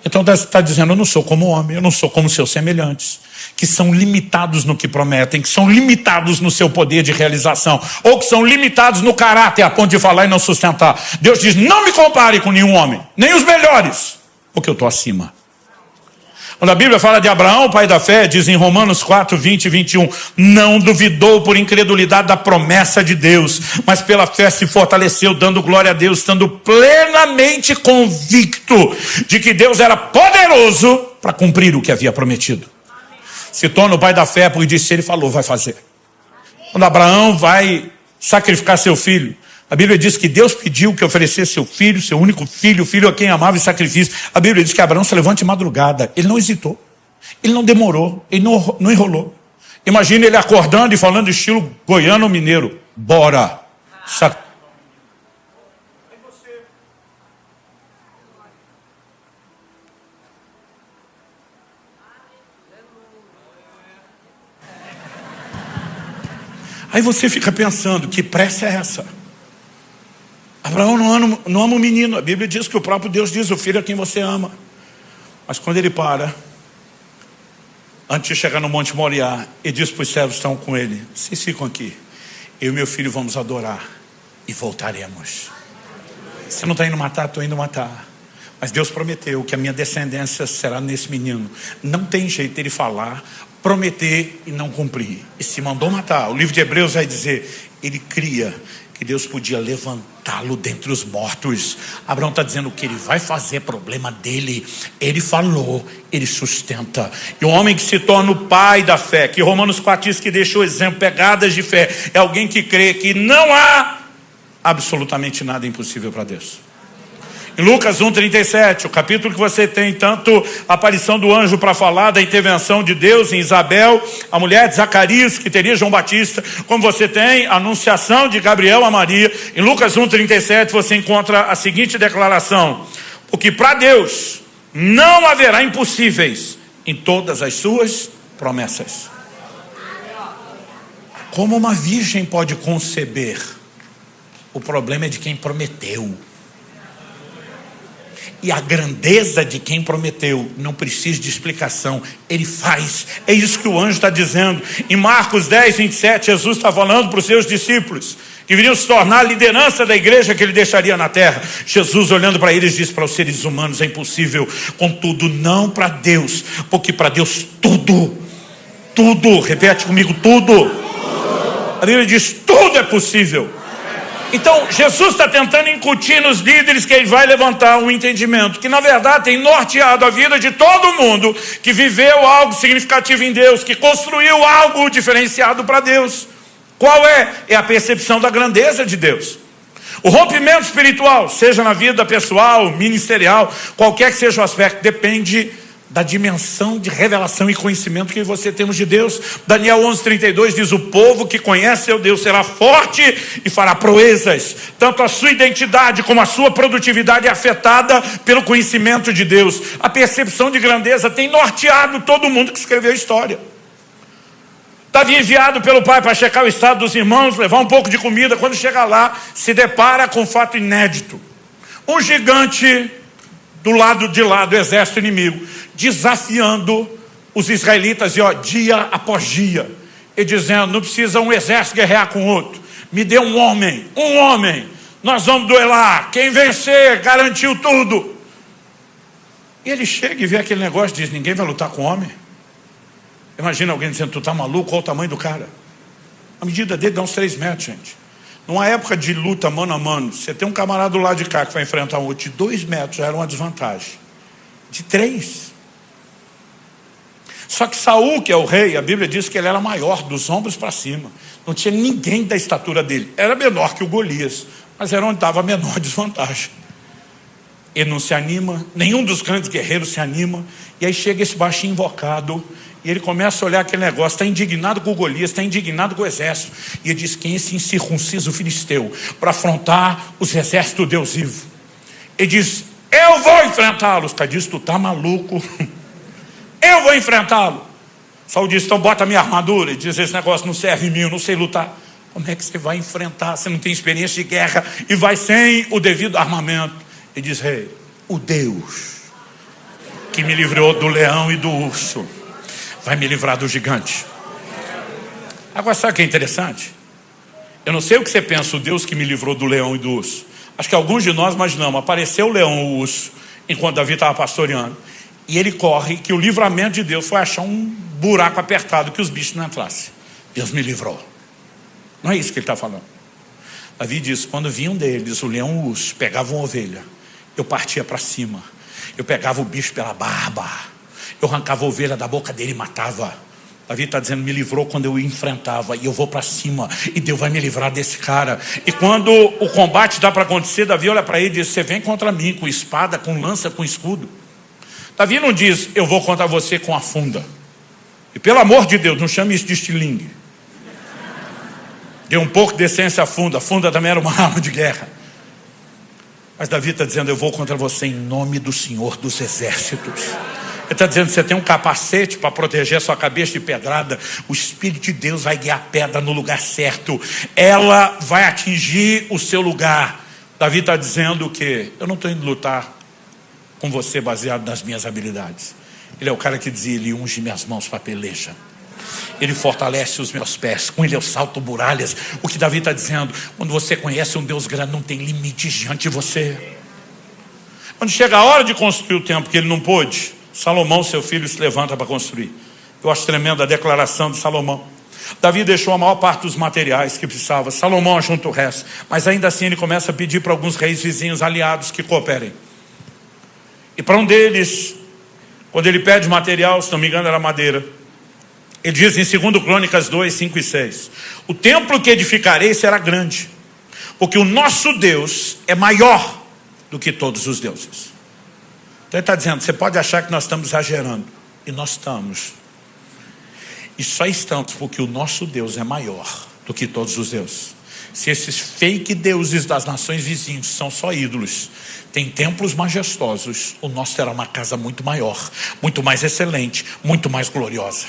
Então está dizendo, eu não sou como homem, eu não sou como seus semelhantes, que são limitados no que prometem, que são limitados no seu poder de realização, ou que são limitados no caráter a ponto de falar e não sustentar. Deus diz, não me compare com nenhum homem, nem os melhores, porque eu estou acima. Quando a Bíblia fala de Abraão, pai da fé, diz em Romanos 4, 20 e 21, não duvidou por incredulidade da promessa de Deus, mas pela fé se fortaleceu, dando glória a Deus, estando plenamente convicto de que Deus era poderoso para cumprir o que havia prometido. Se torna o pai da fé, porque disse, ele falou, vai fazer. Quando Abraão vai sacrificar seu filho, a Bíblia diz que Deus pediu que oferecesse seu filho, seu único filho, o filho a quem amava em sacrifício. A Bíblia diz que Abraão se levanta de madrugada. Ele não hesitou, ele não demorou, ele não enrolou. Imagina ele acordando e falando estilo goiano ou mineiro. Bora. Aí você fica pensando, que pressa é essa? Abraão não ama o menino. A Bíblia diz que o próprio Deus diz, o filho é quem você ama. Mas quando ele para, antes de chegar no Monte Moriá, ele diz para os servos que estão com ele, vocês ficam aqui, eu e meu filho vamos adorar e voltaremos. Você não está indo matar, estou indo matar. Mas Deus prometeu que a minha descendência será nesse menino. Não tem jeito ele falar, prometer e não cumprir. E se mandou matar. O livro de Hebreus vai dizer, ele cria que Deus podia levantá-lo dentre os mortos. Abraão está dizendo que ele vai fazer, problema dele. Ele falou, ele sustenta. E o homem que se torna o pai da fé, que Romanos 4 diz que deixou exemplo, pegadas de fé, é alguém que crê que não há absolutamente nada impossível para Deus. Em Lucas 1,37, o capítulo que você tem tanto a aparição do anjo para falar da intervenção de Deus em Isabel, a mulher de Zacarias, que teria João Batista, como você tem a anunciação de Gabriel a Maria. Em Lucas 1,37 você encontra a seguinte declaração, porque para Deus não haverá impossíveis em todas as suas promessas. Como uma virgem pode conceber? O problema é de quem prometeu. E a grandeza de quem prometeu não precisa de explicação, ele faz. É isso que o anjo está dizendo. Em Marcos 10, 27, Jesus está falando para os seus discípulos que viriam se tornar a liderança da igreja que ele deixaria na terra. Jesus, olhando para eles, diz: para os seres humanos é impossível, contudo não para Deus, porque para Deus tudo, repete comigo, tudo. A Bíblia diz: tudo é possível. Então, Jesus está tentando incutir nos líderes que ele vai levantar um entendimento que, na verdade, tem norteado a vida de todo mundo que viveu algo significativo em Deus, que construiu algo diferenciado para Deus. Qual é? É a percepção da grandeza de Deus. O rompimento espiritual, seja na vida pessoal, ministerial, qualquer que seja o aspecto, depende da dimensão de revelação e conhecimento que você temos de Deus. Daniel 11:32 diz: o povo que conhece seu Deus será forte e fará proezas. Tanto a sua identidade como a sua produtividade é afetada pelo conhecimento de Deus. A percepção de grandeza tem norteado todo mundo que escreveu a história. Davi, enviado pelo pai para checar o estado dos irmãos, levar um pouco de comida, quando chega lá, se depara com um fato inédito. Um gigante do lado de lá do exército inimigo, desafiando os israelitas, e dia após dia, e dizendo: não precisa um exército guerrear com outro, me dê um homem, nós vamos duelar, quem vencer garantiu tudo. E ele chega e vê aquele negócio e diz: ninguém vai lutar com homem. Imagina alguém dizendo: tu tá maluco? Qual o tamanho do cara? A medida dele dá uns 3 metros, gente. Numa época de luta mano a mano, você tem um camarada do lado de cá que vai enfrentar um outro de 2 metros, já era uma desvantagem. De 3. Só que Saul, que é o rei, a Bíblia diz que ele era maior, dos ombros para cima. Não tinha ninguém da estatura dele. Era menor que o Golias, mas era onde estava a menor desvantagem. Ele não se anima, nenhum dos grandes guerreiros se anima. E aí chega esse baixinho invocado, e ele começa a olhar aquele negócio, está indignado com o Golias, está indignado com o exército. E ele diz: quem é esse incircunciso filisteu para afrontar os exércitos do Deus vivo? Ele diz: eu vou enfrentá-lo. Os caras dizem: tu está maluco? Eu vou enfrentá-lo. Saul diz: então bota a minha armadura. Ele diz: esse negócio não serve em mim, eu não sei lutar. Como é que você vai enfrentar? Você não tem experiência de guerra e vai sem o devido armamento. Ele diz: rei, o Deus que me livrou do leão e do urso vai me livrar do gigante. Agora, sabe o que é interessante? Eu não sei o que você pensa, o Deus que me livrou do leão e do urso. Acho que alguns de nós imaginamos: apareceu o leão ou o urso enquanto Davi estava pastoreando, e ele corre, que o livramento de Deus foi achar um buraco apertado que os bichos não entrassem. Deus me livrou. Não é isso que ele está falando. Davi diz: quando vinham deles o leão e o urso, pegavam uma ovelha, eu partia para cima, eu pegava o bicho pela barba, eu arrancava a ovelha da boca dele e matava. Davi está dizendo: me livrou quando eu enfrentava, e eu vou para cima, e Deus vai me livrar desse cara. E quando o combate dá para acontecer, Davi olha para ele e diz: você vem contra mim com espada, com lança, com escudo. Davi não diz: eu vou contra você com a funda. E pelo amor de Deus, não chame isso de estilingue. Dê um pouco de essência à funda. A funda também era uma arma de guerra. Mas Davi está dizendo: eu vou contra você em nome do Senhor dos Exércitos. Ele está dizendo: você tem um capacete para proteger a sua cabeça de pedrada. O Espírito de Deus vai guiar a pedra no lugar certo. Ela vai atingir o seu lugar. Davi está dizendo que eu não estou indo lutar com você baseado nas minhas habilidades. Ele é o cara que dizia: ele unge minhas mãos para a peleja, ele fortalece os meus pés, com ele eu salto muralhas. O que Davi está dizendo: quando você conhece um Deus grande, não tem limites diante de você. Quando chega a hora de construir o templo que ele não pôde, Salomão, seu filho, se levanta para construir. Eu acho tremenda a declaração de Salomão. Davi deixou a maior parte dos materiais que precisava, Salomão ajunta o resto. Mas ainda assim ele começa a pedir para alguns reis vizinhos aliados que cooperem. E para um deles, quando ele pede material, se não me engano era madeira, ele diz em 2 Crônicas 2, 5 e 6: o templo que edificarei será grande, porque o nosso Deus é maior do que todos os deuses. Então ele está dizendo: você pode achar que nós estamos exagerando, e nós estamos. E só estamos porque o nosso Deus é maior do que todos os deuses. Se esses fake deuses das nações vizinhas são só ídolos, tem templos majestosos, o nosso será uma casa muito maior, muito mais excelente, muito mais gloriosa.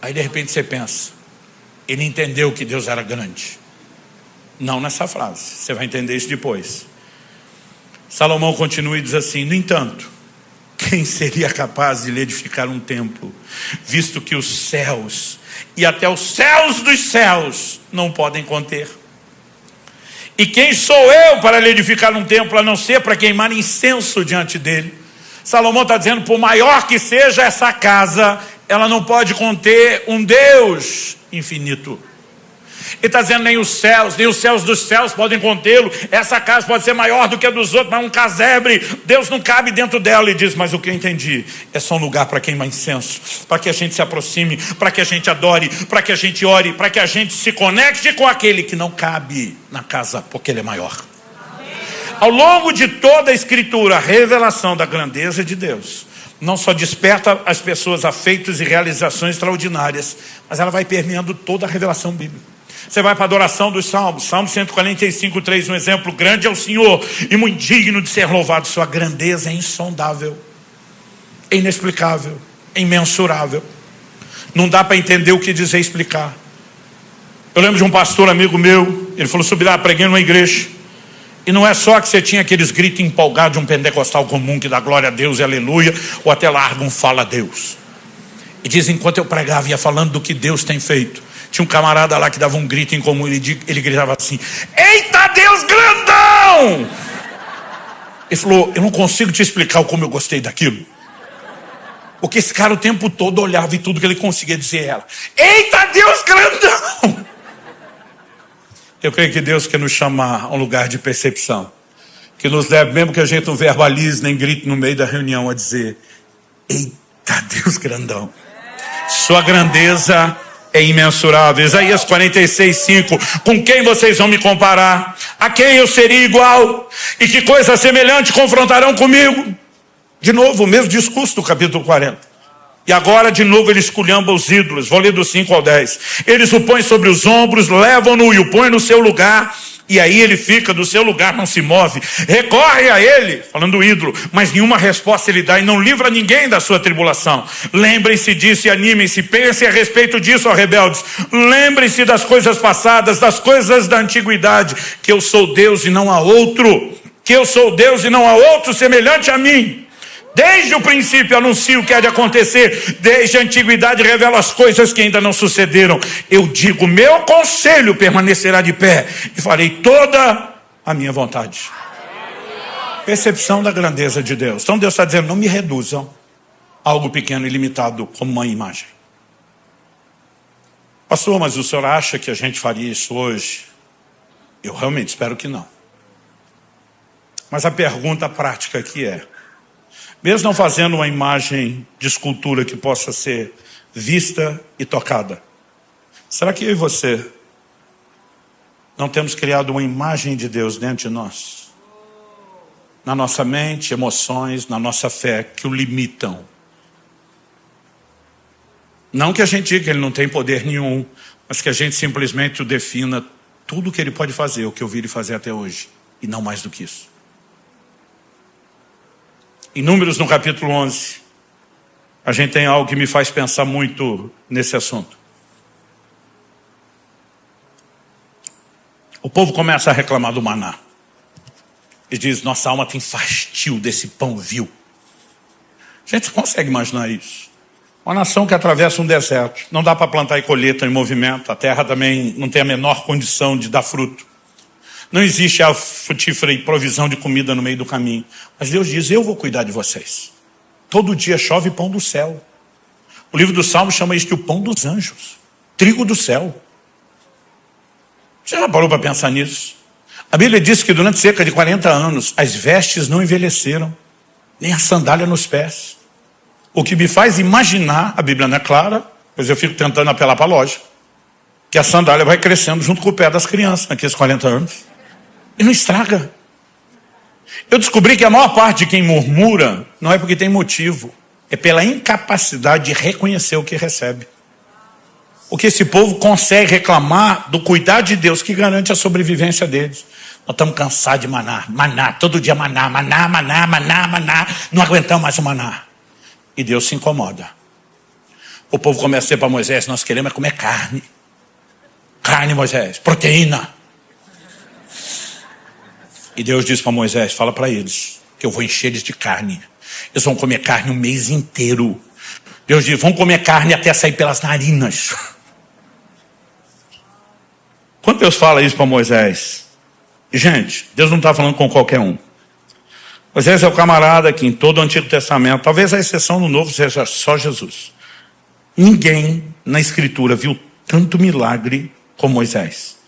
Aí de repente você pensa, ele entendeu que Deus era grande. Não nessa frase, você vai entender isso depois. Salomão continua e diz assim: no entanto, quem seria capaz de lhe edificar um templo, visto que os céus e até os céus dos céus não podem conter? E quem sou eu para lhe edificar um templo, a não ser para queimar incenso diante dele? Salomão está dizendo, por maior que seja essa casa, ela não pode conter um Deus infinito. Ele está dizendo, nem os céus dos céus podem contê-lo. Essa casa pode ser maior do que a dos outros, mas um casebre, Deus não cabe dentro dela. E diz, mas o que eu entendi, é só um lugar para queimar incenso, para que a gente se aproxime, para que a gente adore, para que a gente ore, para que a gente se conecte com aquele que não cabe na casa, porque ele é maior. Ao longo de toda a Escritura, a revelação da grandeza de Deus não só desperta as pessoas a feitos e realizações extraordinárias, mas ela vai permeando toda a revelação bíblica. Você vai para a adoração dos salmos, Salmo 145, 3, um exemplo: grande é o Senhor e muito digno de ser louvado. Sua grandeza é insondável, é inexplicável, é imensurável. Não dá para entender o que dizer e explicar. Eu lembro de um pastor amigo meu, ele falou, subi lá, preguei numa igreja, e não é só que você tinha aqueles gritos empolgados de um pentecostal comum que dá glória a Deus e aleluia, ou até larga um fala a Deus. E diz, enquanto eu pregava, ia falando do que Deus tem feito, tinha um camarada lá que dava um grito em comum, ele gritava assim, eita Deus grandão! Ele falou, eu não consigo te explicar o como eu gostei daquilo. Porque esse cara o tempo todo olhava e tudo que ele conseguia dizer era, eita Deus grandão! Eu creio que Deus quer nos chamar a um lugar de percepção, que nos leve, mesmo que a gente não verbalize nem grite no meio da reunião, a dizer, eita Deus grandão! Sua grandeza é imensurável. Isaías 46, 5. Com quem vocês vão me comparar? A quem eu seria igual? E que coisa semelhante confrontarão comigo? De novo, o mesmo discurso do capítulo 40. E agora, de novo, ele esculhamba os ídolos. Vou ler do 5 ao 10. Eles o põem sobre os ombros, levam-no e o põem no seu lugar. E aí ele fica do seu lugar, não se move. Recorre a ele, falando do ídolo, mas nenhuma resposta ele dá e não livra ninguém da sua tribulação. Lembrem-se disso e animem-se. Pensem a respeito disso, ó rebeldes. Lembrem-se das coisas passadas, das coisas da antiguidade. Que eu sou Deus e não há outro. Que eu sou Deus e não há outro semelhante a mim. Desde o princípio anuncio o que há de acontecer, desde a antiguidade revelo as coisas que ainda não sucederam. Eu digo, meu conselho permanecerá de pé e farei toda a minha vontade. Percepção da grandeza de Deus. Então Deus está dizendo, não me reduzam a algo pequeno e limitado como uma imagem. Pastor, mas o senhor acha que a gente faria isso hoje? Eu realmente espero que não. Mas a pergunta prática aqui é, mesmo não fazendo uma imagem de escultura que possa ser vista e tocada, será que eu e você não temos criado uma imagem de Deus dentro de nós? Na nossa mente, emoções, na nossa fé, que o limitam. Não que a gente diga que ele não tem poder nenhum, mas que a gente simplesmente o defina tudo o que ele pode fazer, o que eu vi ele fazer até hoje, e não mais do que isso. Em Números, no capítulo 11, a gente tem algo que me faz pensar muito nesse assunto. O povo começa a reclamar do maná. E diz, nossa alma tem fastio desse pão vil. A gente consegue imaginar isso. Uma nação que atravessa um deserto. Não dá para plantar e colher, está em movimento. A terra também não tem a menor condição de dar fruto. Não existe a frutífera e provisão de comida no meio do caminho. Mas Deus diz, eu vou cuidar de vocês. Todo dia chove pão do céu. O livro do Salmo chama isso de o pão dos anjos. Trigo do céu. Você já parou para pensar nisso? A Bíblia diz que durante cerca de 40 anos, as vestes não envelheceram, nem a sandália nos pés. O que me faz imaginar, a Bíblia não é clara, pois eu fico tentando apelar para a lógica, que a sandália vai crescendo junto com o pé das crianças, naqueles 40 anos. E não estraga. Eu descobri que a maior parte de quem murmura não é porque tem motivo, é pela incapacidade de reconhecer o que recebe. Porque esse povo consegue reclamar do cuidado de Deus que garante a sobrevivência deles. Nós estamos cansados de maná, todo dia maná, não aguentamos mais o maná. E Deus se incomoda. O povo começa a dizer para Moisés, nós queremos comer carne. Carne, Moisés, proteína. E Deus diz para Moisés, fala para eles, que eu vou encher eles de carne. Eles vão comer carne o mês inteiro. Deus diz, vão comer carne até sair pelas narinas. Quando Deus fala isso para Moisés, gente, Deus não está falando com qualquer um. Moisés é o camarada que em todo o Antigo Testamento, talvez a exceção no Novo seja só Jesus. Ninguém na Escritura viu tanto milagre como Moisés.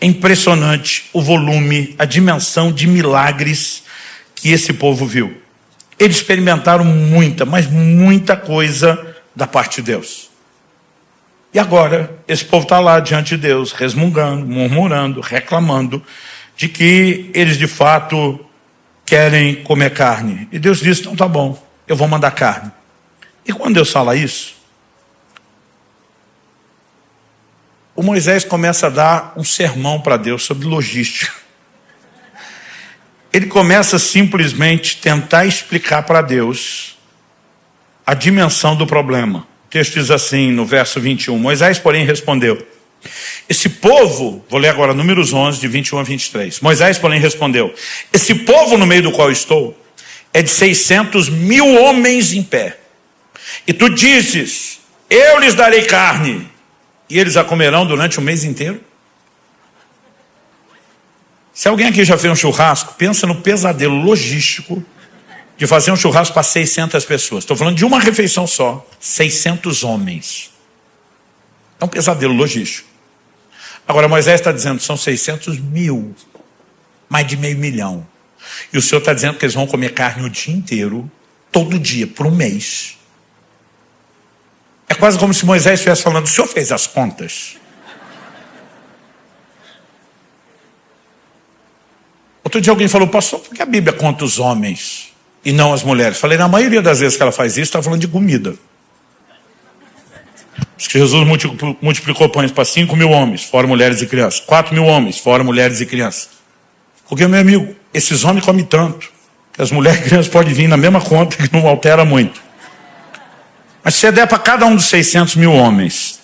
É impressionante o volume, a dimensão de milagres que esse povo viu. Eles experimentaram muita, mas muita coisa da parte de Deus. E agora, esse povo está lá diante de Deus, resmungando, murmurando, reclamando de que eles de fato querem comer carne. E Deus diz, então tá bom, eu vou mandar carne. E quando Deus fala isso, o Moisés começa a dar um sermão para Deus sobre logística. Ele começa simplesmente a tentar explicar para Deus a dimensão do problema. O texto diz assim, no verso 21, Moisés, porém, respondeu. Esse povo, vou ler agora Números 11, de 21 a 23. Moisés, porém, respondeu. Esse povo no meio do qual estou é de 600.000 homens em pé. E tu dizes, eu lhes darei carne, e eles a comerão durante o mês inteiro? Se alguém aqui já fez um churrasco, pensa no pesadelo logístico de fazer um churrasco para 600 pessoas. Estou falando de uma refeição só, 600 homens. É um pesadelo logístico. Agora Moisés está dizendo, são 600.000, mais de 500 mil. E o Senhor está dizendo que eles vão comer carne o dia inteiro, todo dia, por um mês. É quase como se Moisés estivesse falando, o Senhor fez as contas? Outro dia alguém falou, pastor, por que a Bíblia conta os homens e não as mulheres? Falei, na maioria das vezes que ela faz isso, está falando de comida. Jesus multiplicou pães para 5.000 homens, fora mulheres e crianças. 4.000 homens, fora mulheres e crianças. Porque, meu amigo, esses homens comem tanto, que as mulheres e crianças podem vir na mesma conta, que não altera muito. Mas se você der para cada um dos 600.000 homens,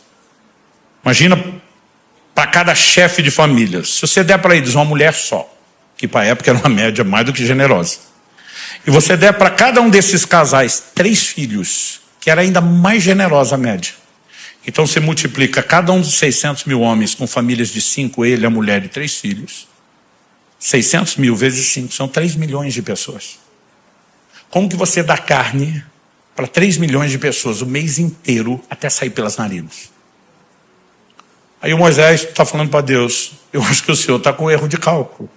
imagina para cada chefe de família, se você der para eles uma mulher só, que para a época era uma média mais do que generosa, e você der para cada um desses casais 3 filhos, que era ainda mais generosa a média, então você multiplica cada um dos 600.000 homens com famílias de 5, ele, a mulher e 3 filhos, 600.000 vezes 5, são 3 milhões de pessoas. Como que você dá carne para 3 milhões de pessoas o mês inteiro até sair pelas narinas? Aí o Moisés está falando para Deus, eu acho que o Senhor está com erro de cálculo.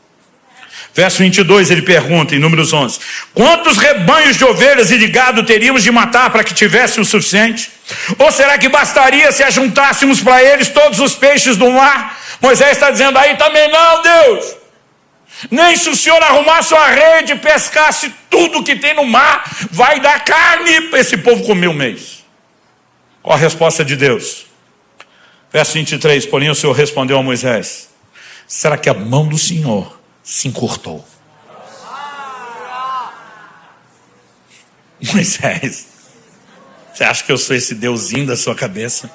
Verso 22, ele pergunta, em Números 11, quantos rebanhos de ovelhas e de gado teríamos de matar para que tivesse o suficiente? Ou será que bastaria se ajuntássemos para eles todos os peixes do mar? Moisés está dizendo, aí também não, Deus. Nem se o Senhor arrumar sua rede, pescasse tudo que tem no mar, vai dar carne para esse povo comer um mês. Qual a resposta de Deus? Verso 23, porém o Senhor respondeu a Moisés, será que a mão do Senhor se encurtou? Moisés, você acha que eu sou esse deusinho da sua cabeça?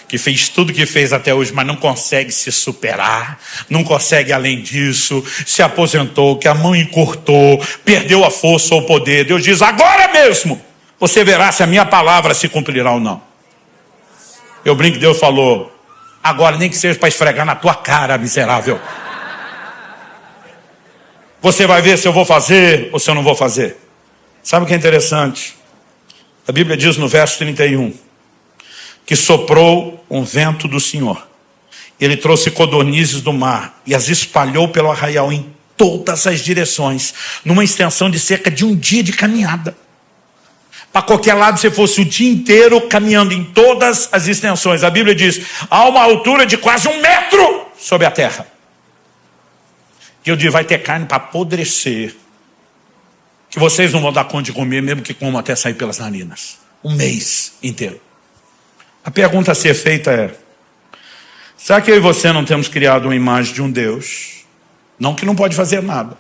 Que fez tudo que fez até hoje, mas não consegue se superar, não consegue além disso, se aposentou, que a mão encurtou, perdeu a força ou o poder. Deus diz, agora mesmo, você verá se a minha palavra se cumprirá ou não. Eu brinco que Deus falou, agora nem que seja para esfregar na tua cara, miserável. Você vai ver se eu vou fazer ou se eu não vou fazer. Sabe o que é interessante? A Bíblia diz no verso 31, que soprou um vento do Senhor. Ele trouxe codornizes do mar e as espalhou pelo arraial em todas as direções, numa extensão de cerca de um dia de caminhada. Para qualquer lado você fosse o dia inteiro caminhando em todas as extensões. A Bíblia diz, há uma altura de quase 1 metro sobre a terra. E eu digo, vai ter carne para apodrecer, que vocês não vão dar conta de comer, mesmo que comam até sair pelas narinas. Um mês inteiro. A pergunta a ser feita é: será que eu e você não temos criado uma imagem de um Deus, não que não pode fazer nada,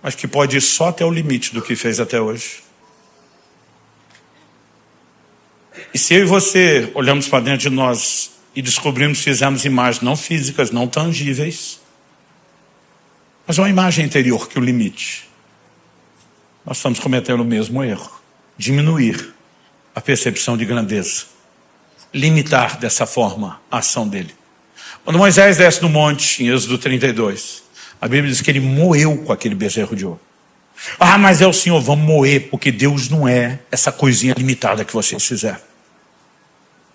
mas que pode ir só até o limite do que fez até hoje? E se eu e você olhamos para dentro de nós e descobrimos que fizemos imagens não físicas, não tangíveis, mas uma imagem interior que o limite, nós estamos cometendo o mesmo erro: diminuir a percepção de grandeza, limitar dessa forma a ação dele. Quando Moisés desce no monte, em Êxodo 32, a Bíblia diz que ele moeu com aquele bezerro de ouro. Ah, mas é o Senhor, vamos moer, porque Deus não é essa coisinha limitada que vocês fizeram.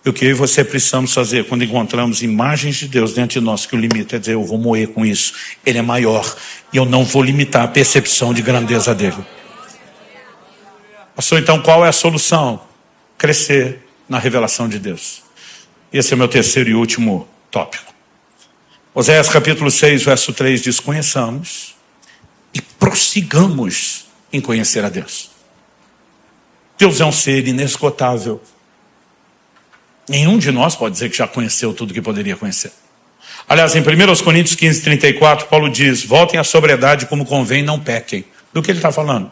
E o que eu e você precisamos fazer quando encontramos imagens de Deus dentro de nós que o limita é dizer: eu vou moer com isso, ele é maior, e eu não vou limitar a percepção de grandeza dele. Pastor, então qual é a solução? Crescer na revelação de Deus. Esse é o meu terceiro e último tópico. Oséias capítulo 6, verso 3 diz: conheçamos e prossigamos em conhecer a Deus. Deus é um ser inesgotável. Nenhum de nós pode dizer que já conheceu tudo que poderia conhecer. Aliás, em 1 Coríntios 15, 34, Paulo diz: voltem à sobriedade como convém, não pequem. Do que ele está falando?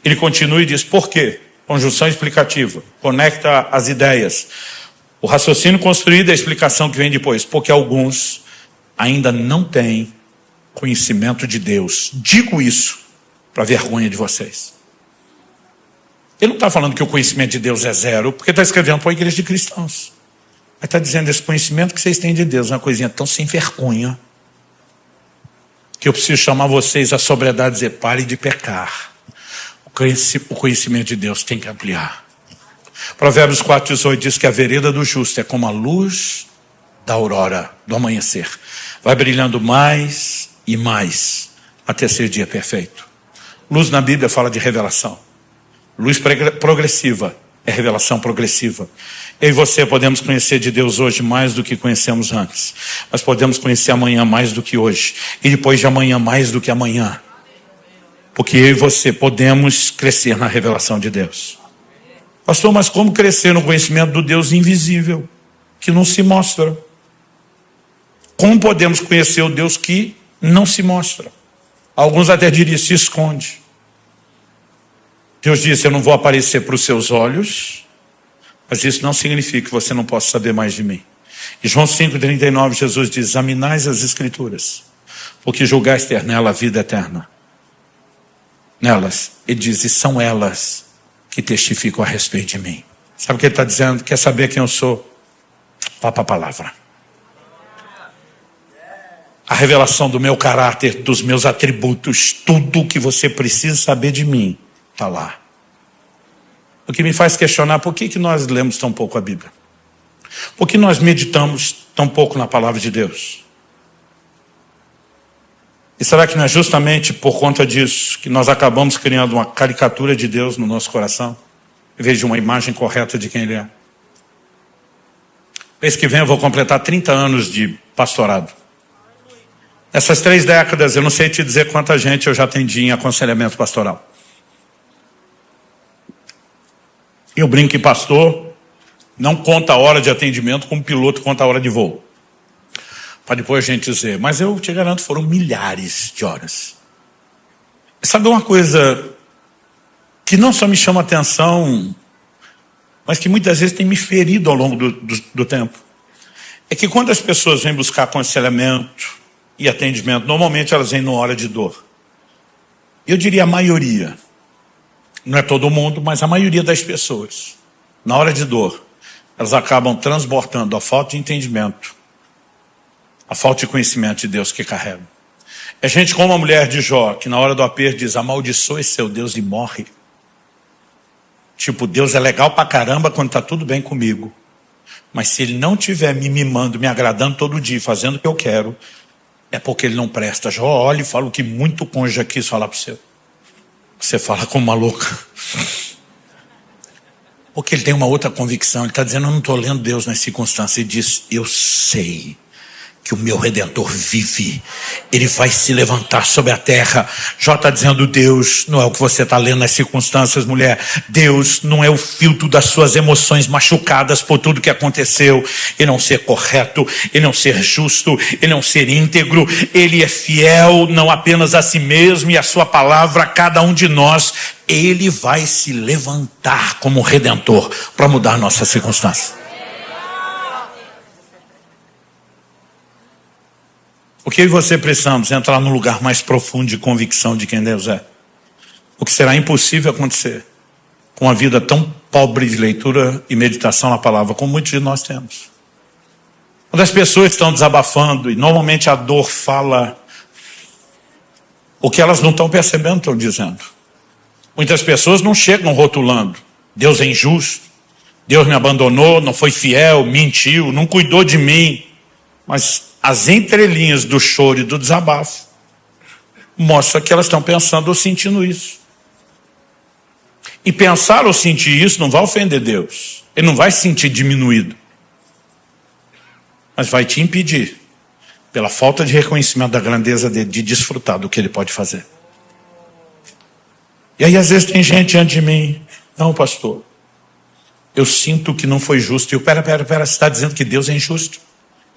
Ele continua e diz: por quê? Conjunção explicativa, conecta as ideias. O raciocínio construído é a explicação que vem depois. Porque alguns ainda não têm conhecimento de Deus. Digo isso para vergonha de vocês. Ele não está falando que o conhecimento de Deus é zero, porque está escrevendo para a igreja de cristãos. Ele está dizendo: esse conhecimento que vocês têm de Deus é uma coisinha tão sem vergonha, que eu preciso chamar vocês à sobriedade e dizer: pare de pecar. O conhecimento de Deus tem que ampliar. Provérbios 4,18 diz que a vereda do justo é como a luz da aurora, do amanhecer. Vai brilhando mais e mais, até ser dia perfeito. Luz na Bíblia fala de revelação. Luz progressiva é revelação progressiva. Eu e você podemos conhecer de Deus hoje mais do que conhecemos antes. Mas podemos conhecer amanhã mais do que hoje. E depois de amanhã mais do que amanhã. Porque eu e você podemos crescer na revelação de Deus. Pastor, mas como crescer no conhecimento do Deus invisível, que não se mostra? Como podemos conhecer o Deus que não se mostra? Alguns até diriam: se esconde. Deus disse: eu não vou aparecer para os seus olhos, mas isso não significa que você não possa saber mais de mim. Em João 5,39, Jesus diz: examinais as Escrituras, porque julgais ter nela a vida eterna. Nelas, ele diz, e são elas que testificam a respeito de mim. Sabe o que ele está dizendo? Quer saber quem eu sou? Vá para a palavra. A revelação do meu caráter, dos meus atributos, tudo o que você precisa saber de mim, está lá. O que me faz questionar: por que nós lemos tão pouco a Bíblia? Por que nós meditamos tão pouco na palavra de Deus? E será que não é justamente por conta disso que nós acabamos criando uma caricatura de Deus no nosso coração, em vez de uma imagem correta de quem Ele é? Mês que vem eu vou completar 30 anos de pastorado. Essas 3 décadas, eu não sei te dizer quanta gente eu já atendi em aconselhamento pastoral. Eu brinco que pastor não conta a hora de atendimento como piloto conta a hora de voo. Para depois a gente dizer: mas eu te garanto, foram milhares de horas. Sabe uma coisa que não só me chama atenção, mas que muitas vezes tem me ferido ao longo do tempo? É que quando as pessoas vêm buscar aconselhamento e atendimento, normalmente elas vêm numa hora de dor. Eu diria a maioria. Não é todo mundo, mas a maioria das pessoas, na hora de dor, elas acabam transbordando a falta de entendimento, a falta de conhecimento de Deus que carregam. É gente como a mulher de Jó, que na hora do aperto diz: amaldiçoe seu Deus e morre. Tipo, Deus é legal pra caramba quando está tudo bem comigo. Mas se Ele não estiver me mimando, me agradando todo dia, fazendo o que eu quero, é porque Ele não presta. Jó olha e fala o que muito cônjuge já quis falar para você. Você fala como uma louca. Porque ele tem uma outra convicção. Ele está dizendo: eu não estou lendo Deus nas circunstâncias. Ele diz: eu sei que o meu Redentor vive. Ele vai se levantar sobre a terra. Jó está dizendo, Deus não é o que você está lendo nas circunstâncias, mulher. Deus não é o filtro das suas emoções machucadas por tudo que aconteceu. Ele não ser correto, ele não ser justo, ele não ser íntegro. Ele é fiel não apenas a si mesmo e a sua palavra a cada um de nós. Ele vai se levantar como Redentor para mudar a nossa circunstância. O que eu e você precisamos? Entrar num lugar mais profundo de convicção de quem Deus é. O que será impossível acontecer com uma vida tão pobre de leitura e meditação na palavra, como muitos de nós temos. Quando as pessoas estão desabafando, e normalmente a dor fala o que elas não estão percebendo, estão dizendo. Muitas pessoas não chegam rotulando. Deus é injusto, Deus me abandonou, não foi fiel, mentiu, não cuidou de mim. Mas as entrelinhas do choro e do desabafo mostram que elas estão pensando ou sentindo isso. E pensar ou sentir isso não vai ofender Deus. Ele não vai se sentir diminuído. Mas vai te impedir, pela falta de reconhecimento da grandeza dele, de desfrutar do que ele pode fazer. E aí às vezes tem gente diante de mim, não, pastor, eu sinto que não foi justo. E eu, pera, você está dizendo que Deus é injusto?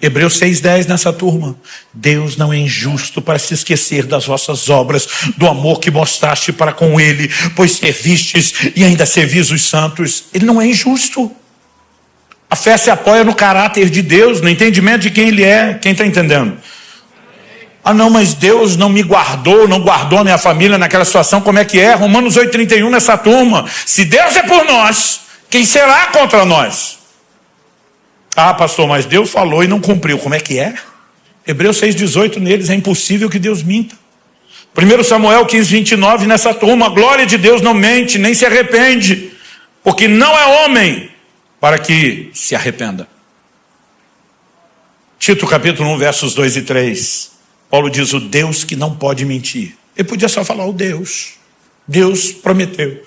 Hebreus 6,10 nessa turma. Deus não é injusto para se esquecer das vossas obras, do amor que mostraste para com ele, pois servistes e ainda servis os santos. Ele não é injusto. A fé se apoia no caráter de Deus, no entendimento de quem ele é. Quem está entendendo? Ah não, mas Deus não me guardou, não guardou a minha família naquela situação. Como é que é? Romanos 8,31 nessa turma. Se Deus é por nós, quem será contra nós? Ah, pastor, mas Deus falou e não cumpriu. Como é que é? Hebreus 6,18 neles, é impossível que Deus minta. 1 Samuel 15,29 nessa turma, a glória de Deus não mente, nem se arrepende, porque não é homem para que se arrependa. Tito capítulo 1, versos 2 e 3. Paulo diz, o Deus que não pode mentir. Ele podia só falar o Deus. Deus prometeu.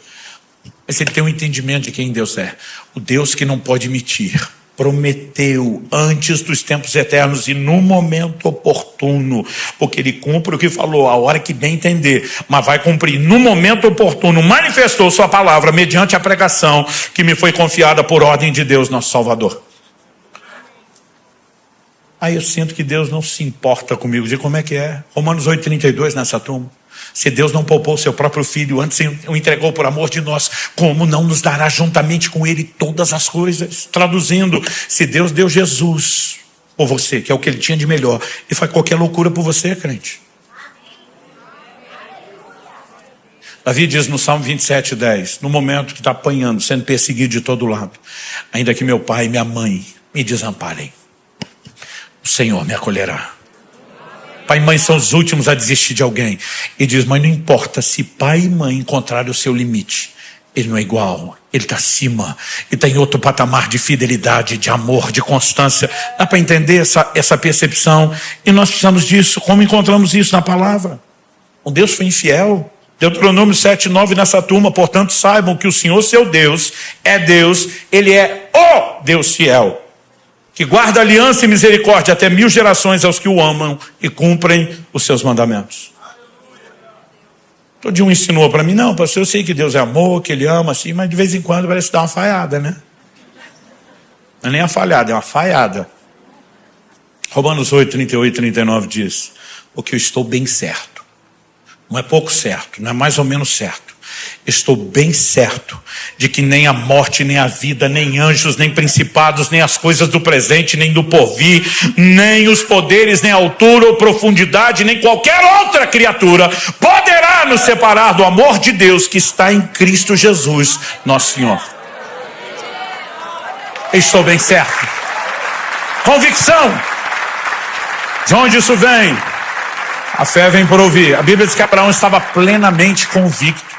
Mas ele tem um entendimento de quem Deus é. O Deus que não pode mentir. Prometeu antes dos tempos eternos e no momento oportuno, porque ele cumpre o que falou, a hora que bem entender, mas vai cumprir no momento oportuno, manifestou sua palavra mediante a pregação que me foi confiada por ordem de Deus, nosso Salvador. Aí eu sinto que Deus não se importa comigo, de como é que é, Romanos 8,32 nessa turma. Se Deus não poupou o seu próprio filho, antes o entregou por amor de nós, como não nos dará juntamente com ele todas as coisas? Traduzindo, se Deus deu Jesus por você, que é o que ele tinha de melhor, e faz qualquer loucura por você, crente. Davi diz no Salmo 27,10, no momento que está apanhando, sendo perseguido de todo lado, ainda que meu pai e minha mãe me desamparem, o Senhor me acolherá. Pai e mãe são os últimos a desistir de alguém. E diz, mas não importa se pai e mãe encontrarem o seu limite. Ele não é igual, ele está acima. Ele está em outro patamar de fidelidade, de amor, de constância. Dá para entender essa percepção? E nós precisamos disso. Como encontramos isso na palavra? O Deus foi infiel. Deuteronômio 7,9 nessa turma. Portanto, saibam que o Senhor, seu Deus, é Deus. Ele é o Deus fiel, que guarda aliança e misericórdia até 1000 gerações aos que o amam e cumprem os seus mandamentos. Todo dia um ensinou para mim, não, pastor, eu sei que Deus é amor, que ele ama assim, mas de vez em quando parece dar uma falhada, né? Não é nem uma falhada, é uma falhada. Romanos 8, 38 e 39 diz, porque eu estou bem certo, não é pouco certo, não é mais ou menos certo. Estou bem certo de que nem a morte, nem a vida, nem anjos, nem principados, nem as coisas do presente, nem do porvir, nem os poderes, nem a altura ou profundidade, nem qualquer outra criatura poderá nos separar do amor de Deus que está em Cristo Jesus, nosso Senhor. Estou bem certo. Convicção. De onde isso vem? A fé vem por ouvir. A Bíblia diz que Abraão estava plenamente convicto.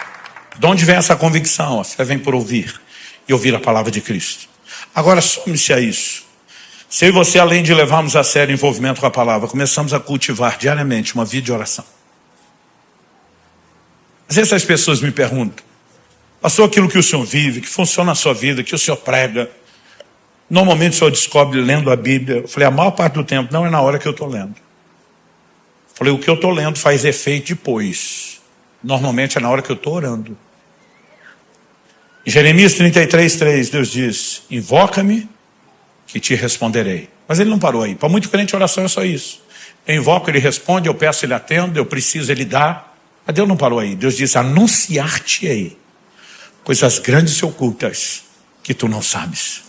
De onde vem essa convicção? A fé vem por ouvir e ouvir a palavra de Cristo. Agora some-se a isso. Se eu e você, além de levarmos a sério o envolvimento com a palavra, começamos a cultivar diariamente uma vida de oração. Às vezes as pessoas me perguntam, pastor, aquilo que o senhor vive, que funciona na sua vida, que o senhor prega, Normalmente o senhor descobre lendo a Bíblia. Eu falei, a maior parte do tempo não é na hora que eu estou lendo. Eu falei, o que eu estou lendo faz efeito depois. Normalmente é na hora que eu estou orando. Em Jeremias 33:3, Deus diz, invoca-me que te responderei. Mas ele não parou aí. Para muito crente, oração é só isso. Eu invoco, ele responde, eu peço, ele atende, eu preciso, ele dá. Mas Deus não parou aí. Deus diz, anunciar-te-ei coisas grandes e ocultas que tu não sabes.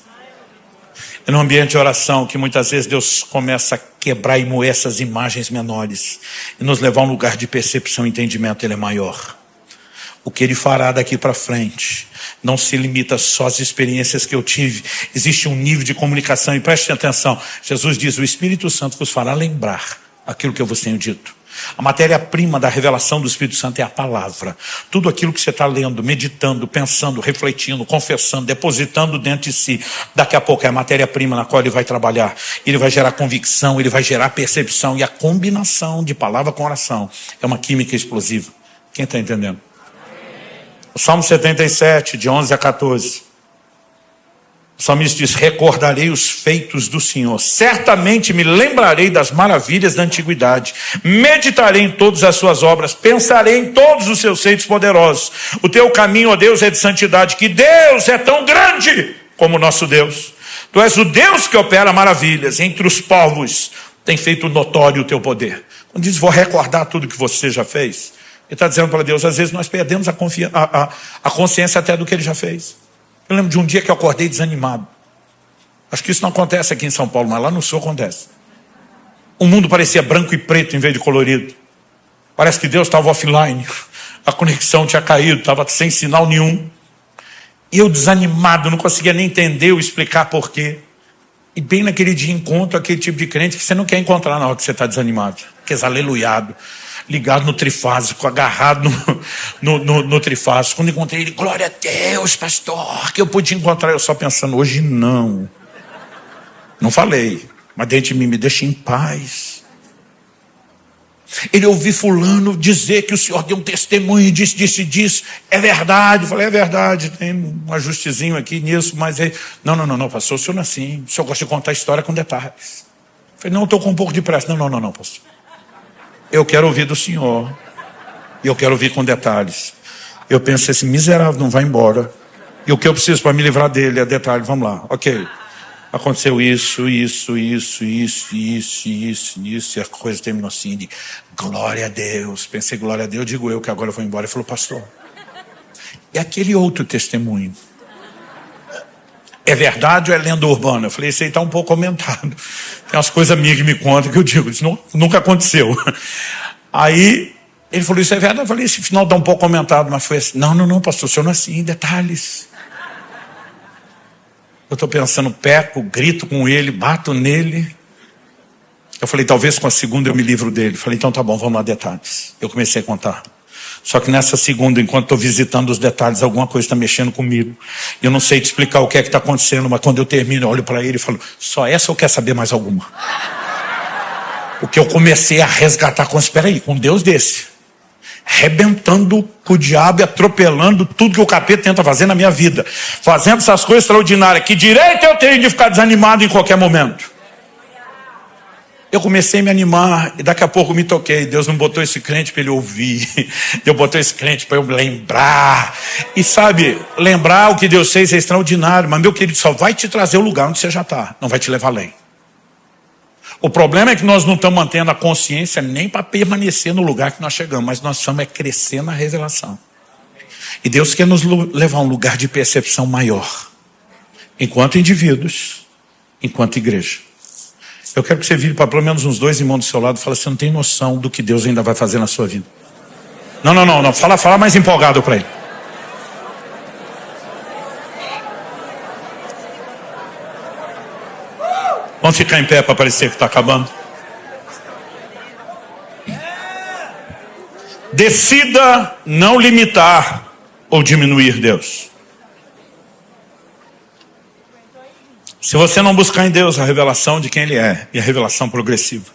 É no ambiente de oração que muitas vezes Deus começa a quebrar e moer essas imagens menores e nos levar a um lugar de percepção e entendimento. Ele é maior. O que ele fará daqui para frente não se limita só às experiências que eu tive. Existe um nível de comunicação, e preste atenção. Jesus diz, o Espírito Santo vos fará lembrar aquilo que eu vos tenho dito. A matéria-prima da revelação do Espírito Santo é a palavra. Tudo aquilo que você está lendo, meditando, pensando, refletindo, confessando, depositando dentro de si, daqui a pouco é a matéria-prima na qual ele vai trabalhar. Ele vai gerar convicção, ele vai gerar percepção, e a combinação de palavra com oração é uma química explosiva. Quem está entendendo? O Salmo 77, de 11 a 14. O salmista diz, recordarei os feitos do Senhor. Certamente me lembrarei das maravilhas da antiguidade. Meditarei em todas as suas obras. Pensarei em todos os seus feitos poderosos. O teu caminho, ó Deus, é de santidade. Que Deus é tão grande como o nosso Deus. Tu és o Deus que opera maravilhas. Entre os povos tem feito notório o teu poder. Quando diz, vou recordar tudo que você já fez, ele está dizendo para Deus, às vezes nós perdemos a consciência até do que ele já fez. Eu lembro de um dia que eu acordei desanimado. Acho que isso não acontece aqui em São Paulo, mas lá no Sul acontece. O mundo parecia branco e preto em vez de colorido. Parece que Deus estava offline. A conexão tinha caído, estava sem sinal nenhum. E eu desanimado, não conseguia nem entender ou explicar por quê. E bem naquele dia encontro aquele tipo de crente que você não quer encontrar na hora que você está desanimado. Aqueles aleluiado, ligado no trifásico, agarrado no trifásico. Quando encontrei ele, glória a Deus, pastor, que eu pude encontrar. Eu só pensando, hoje não. Não falei, mas dentro de mim, me deixa em paz. Ele ouviu fulano dizer que o senhor deu um testemunho, disse. É verdade. Eu falei, é verdade, tem um ajustezinho aqui nisso, mas aí... Não, pastor, o senhor não é assim. O senhor gosta de contar a história com detalhes. Eu falei, não, estou com um pouco de pressa. Não, pastor. Eu quero ouvir do senhor. E eu quero ouvir com detalhes. Eu penso, esse miserável não vai embora. E o que eu preciso para me livrar dele é detalhe. Vamos lá, ok. Aconteceu isso, e a coisa terminou assim, de glória a Deus. Pensei, glória a Deus, digo eu que agora eu vou embora. Ele falou, pastor, e aquele outro testemunho? É verdade ou é lenda urbana? Eu falei, isso aí está um pouco aumentado. Tem umas coisas minhas que me contam que eu digo, isso nunca aconteceu. Aí ele falou, isso é verdade? Eu falei, esse final está um pouco aumentado, mas foi assim. Não, pastor, o senhor não é assim, detalhes. Eu estou pensando, peco, grito com ele, bato nele. Eu falei, talvez com a segunda eu me livro dele. Falei, então tá bom, vamos lá, detalhes. Eu comecei a contar. Só que nessa segunda, enquanto estou visitando os detalhes, alguma coisa está mexendo comigo. Eu não sei te explicar o que é que está acontecendo, mas quando eu termino, eu olho para ele e falo, só essa ou quer saber mais alguma? Porque eu comecei a resgatar, espera aí, com um Deus desse, rebentando com o diabo e atropelando tudo que o capeta tenta fazer na minha vida, fazendo essas coisas extraordinárias, que direito eu tenho de ficar desanimado em qualquer momento? Eu comecei a me animar e daqui a pouco me toquei. Deus não botou esse crente para ele ouvir, Deus botou esse crente para eu lembrar. E sabe, lembrar o que Deus fez é extraordinário, mas meu querido, só vai te trazer o lugar onde você já está, não vai te levar além. O problema é que nós não estamos mantendo a consciência nem para permanecer no lugar que nós chegamos, mas nós estamos crescer na revelação. E Deus quer nos levar a um lugar de percepção maior, enquanto indivíduos, enquanto igreja. Eu quero que você vire para pelo menos uns 2 irmãos do seu lado e fale, você não tem noção do que Deus ainda vai fazer na sua vida. Não. Fala mais empolgado para ele. Vamos ficar em pé para parecer que está acabando. Decida não limitar ou diminuir Deus. Se você não buscar em Deus a revelação de quem Ele é, e a revelação progressiva,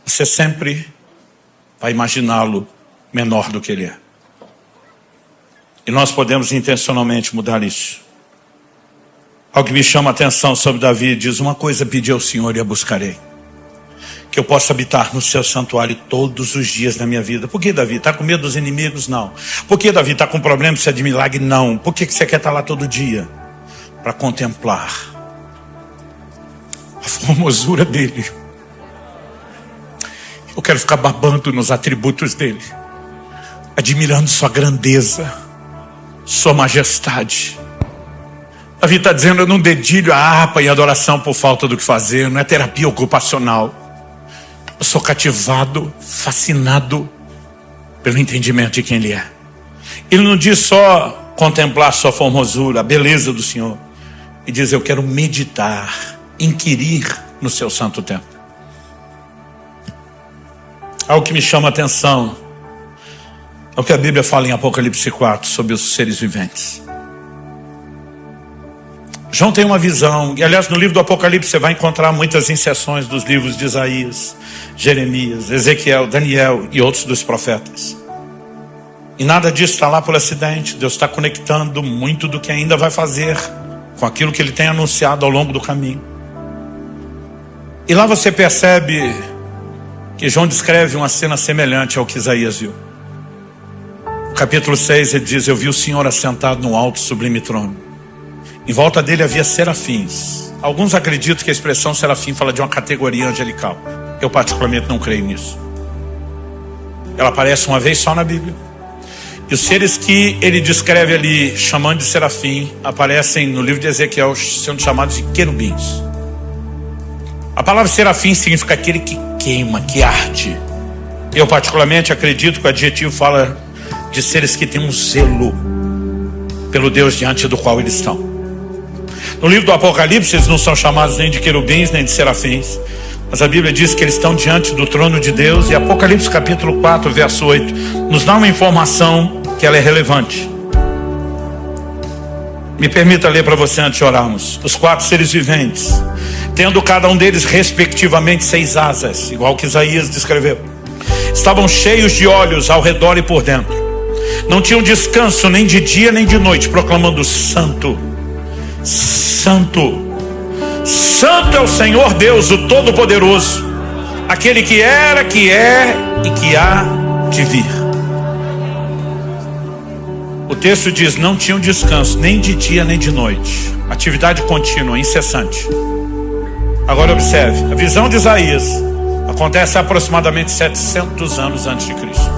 você sempre vai imaginá-lo menor do que Ele é. E nós podemos intencionalmente mudar isso. Algo que me chama a atenção sobre Davi, diz: uma coisa pedi ao Senhor e a buscarei, que eu possa habitar no seu santuário todos os dias da minha vida. Por que, Davi? Está com medo dos inimigos? Não. Por que, Davi? Está com problema, precisa de milagre? Não. Por que você quer estar lá todo dia? Para contemplar a formosura dele. Eu quero ficar babando nos atributos dele, admirando sua grandeza, sua majestade. Davi está dizendo: eu não dedilho a harpa em adoração por falta do que fazer, não é terapia ocupacional. Eu sou cativado, fascinado pelo entendimento de quem ele é. Ele não diz só contemplar sua formosura, a beleza do Senhor. Ele diz: eu quero meditar, inquirir no seu santo templo. Algo que me chama a atenção é o que a Bíblia fala em Apocalipse 4 sobre os seres viventes. João tem uma visão, e aliás no livro do Apocalipse você vai encontrar muitas inserções dos livros de Isaías, Jeremias, Ezequiel, Daniel e outros dos profetas. E nada disso está lá por acidente. Deus está conectando muito do que ainda vai fazer com aquilo que ele tem anunciado ao longo do caminho. E lá você percebe que João descreve uma cena semelhante ao que Isaías viu. No capítulo 6 ele diz: eu vi o Senhor assentado no alto sublime trono. Em volta dele havia serafins. Alguns acreditam que a expressão serafim fala de uma categoria angelical. Eu particularmente não creio nisso. Ela aparece uma vez só na Bíblia. E os seres que ele descreve ali, chamando de serafim, aparecem no livro de Ezequiel, sendo chamados de querubins. A palavra serafim significa aquele que queima, que arde. Eu particularmente acredito que o adjetivo fala de seres que têm um zelo pelo Deus diante do qual eles estão. No livro do Apocalipse eles não são chamados nem de querubins nem de serafins, mas a Bíblia diz que eles estão diante do trono de Deus. E Apocalipse capítulo 4 verso 8 nos dá uma informação que ela é relevante. Me permita ler para você antes de orarmos. Os 4 seres viventes, tendo cada um deles respectivamente 6 asas, igual que Isaías descreveu, estavam cheios de olhos ao redor e por dentro. Não tinham descanso nem de dia nem de noite, proclamando: Santo, Santo, Santo é o Senhor Deus, o Todo-Poderoso, aquele que era, que é e que há de vir. O texto diz: não tinham descanso nem de dia nem de noite, atividade contínua, incessante. Agora observe, a visão de Isaías acontece há aproximadamente 700 anos antes de Cristo.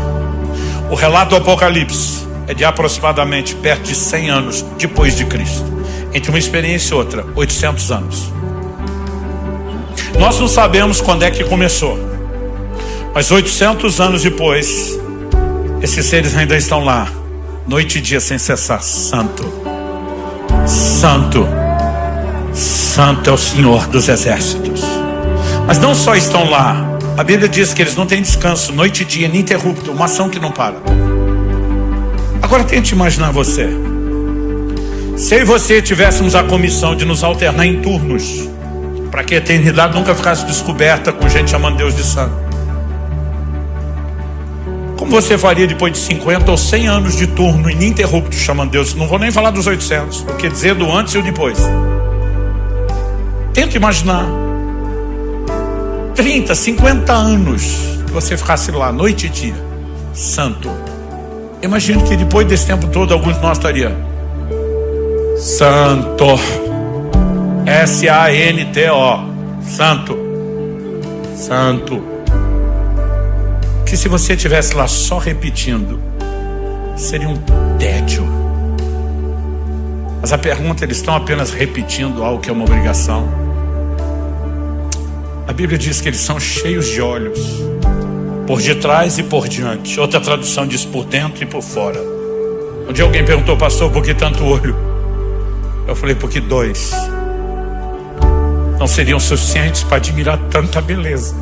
O relato do Apocalipse é de aproximadamente perto de 100 anos depois de Cristo. Entre uma experiência e outra, 800 anos. Nós não sabemos quando é que começou, mas 800 anos depois, esses seres ainda estão lá, noite e dia sem cessar: Santo, Santo, Santo é o Senhor dos exércitos. Mas não só estão lá, a Bíblia diz que eles não têm descanso, noite e dia ininterrupto, uma ação que não para. Agora tente imaginar você. Se eu e você tivéssemos a comissão de nos alternar em turnos, para que a eternidade nunca ficasse descoberta com gente chamando Deus de santo, como você faria depois de 50 ou 100 anos de turno ininterrupto chamando Deus? Não vou nem falar dos 800, o que dizer do antes e o depois. Tenta imaginar 30, 50 anos que você ficasse lá noite e dia, santo. Imagino que depois desse tempo todo alguns de nós estaria: Santo, S-A-N-T-O, Santo, Santo. Que se você estivesse lá só repetindo, seria um tédio. Mas a pergunta: eles estão apenas repetindo algo que é uma obrigação? A Bíblia diz que eles são cheios de olhos, por detrás e por diante. Outra tradução diz por dentro e por fora. Um dia alguém perguntou: pastor, por que tanto olho? Eu falei: porque 2 não seriam suficientes para admirar tanta beleza.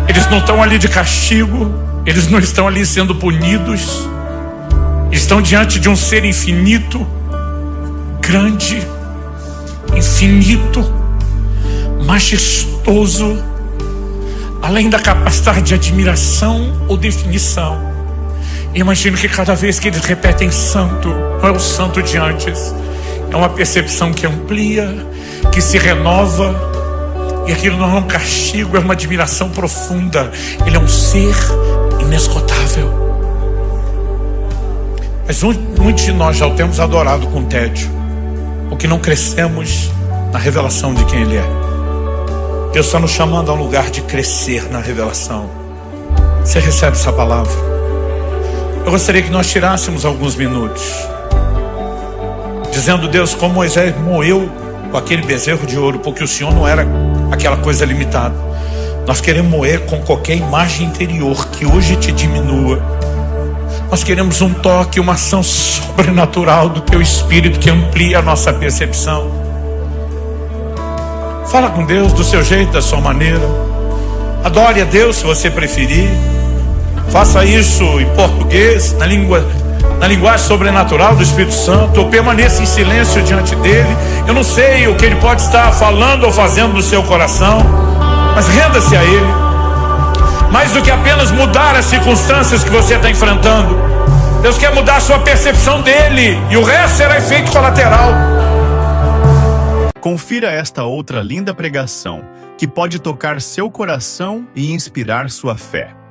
Eles não estão ali de castigo, eles não estão ali sendo punidos, estão diante de um ser infinito, grande, infinito, majestoso, além da capacidade de admiração ou definição. Imagino que cada vez que eles repetem santo, não é o santo de antes, É uma percepção que amplia, que se renova, e aquilo não é um castigo, é uma admiração profunda. Ele é um ser inesgotável. Mas muitos de nós já o temos adorado com tédio, porque não crescemos na revelação de quem Ele é. Deus está nos chamando a um lugar de crescer na revelação. Você recebe essa palavra? Eu gostaria que nós tirássemos alguns minutos, dizendo: Deus, como Moisés moeu com aquele bezerro de ouro, porque o Senhor não era aquela coisa limitada. Nós queremos moer com qualquer imagem interior que hoje te diminua. Nós queremos um toque, uma ação sobrenatural do Teu Espírito que amplia a nossa percepção. Fala com Deus do seu jeito, da sua maneira. Adore a Deus se você preferir. Faça isso em português, na linguagem sobrenatural do Espírito Santo, ou permaneça em silêncio diante dele. Eu não sei o que ele pode estar falando ou fazendo no seu coração, mas renda-se a ele. Mais do que apenas mudar as circunstâncias que você está enfrentando, Deus quer mudar a sua percepção dele, e o resto será efeito colateral. Confira esta outra linda pregação que pode tocar seu coração e inspirar sua fé.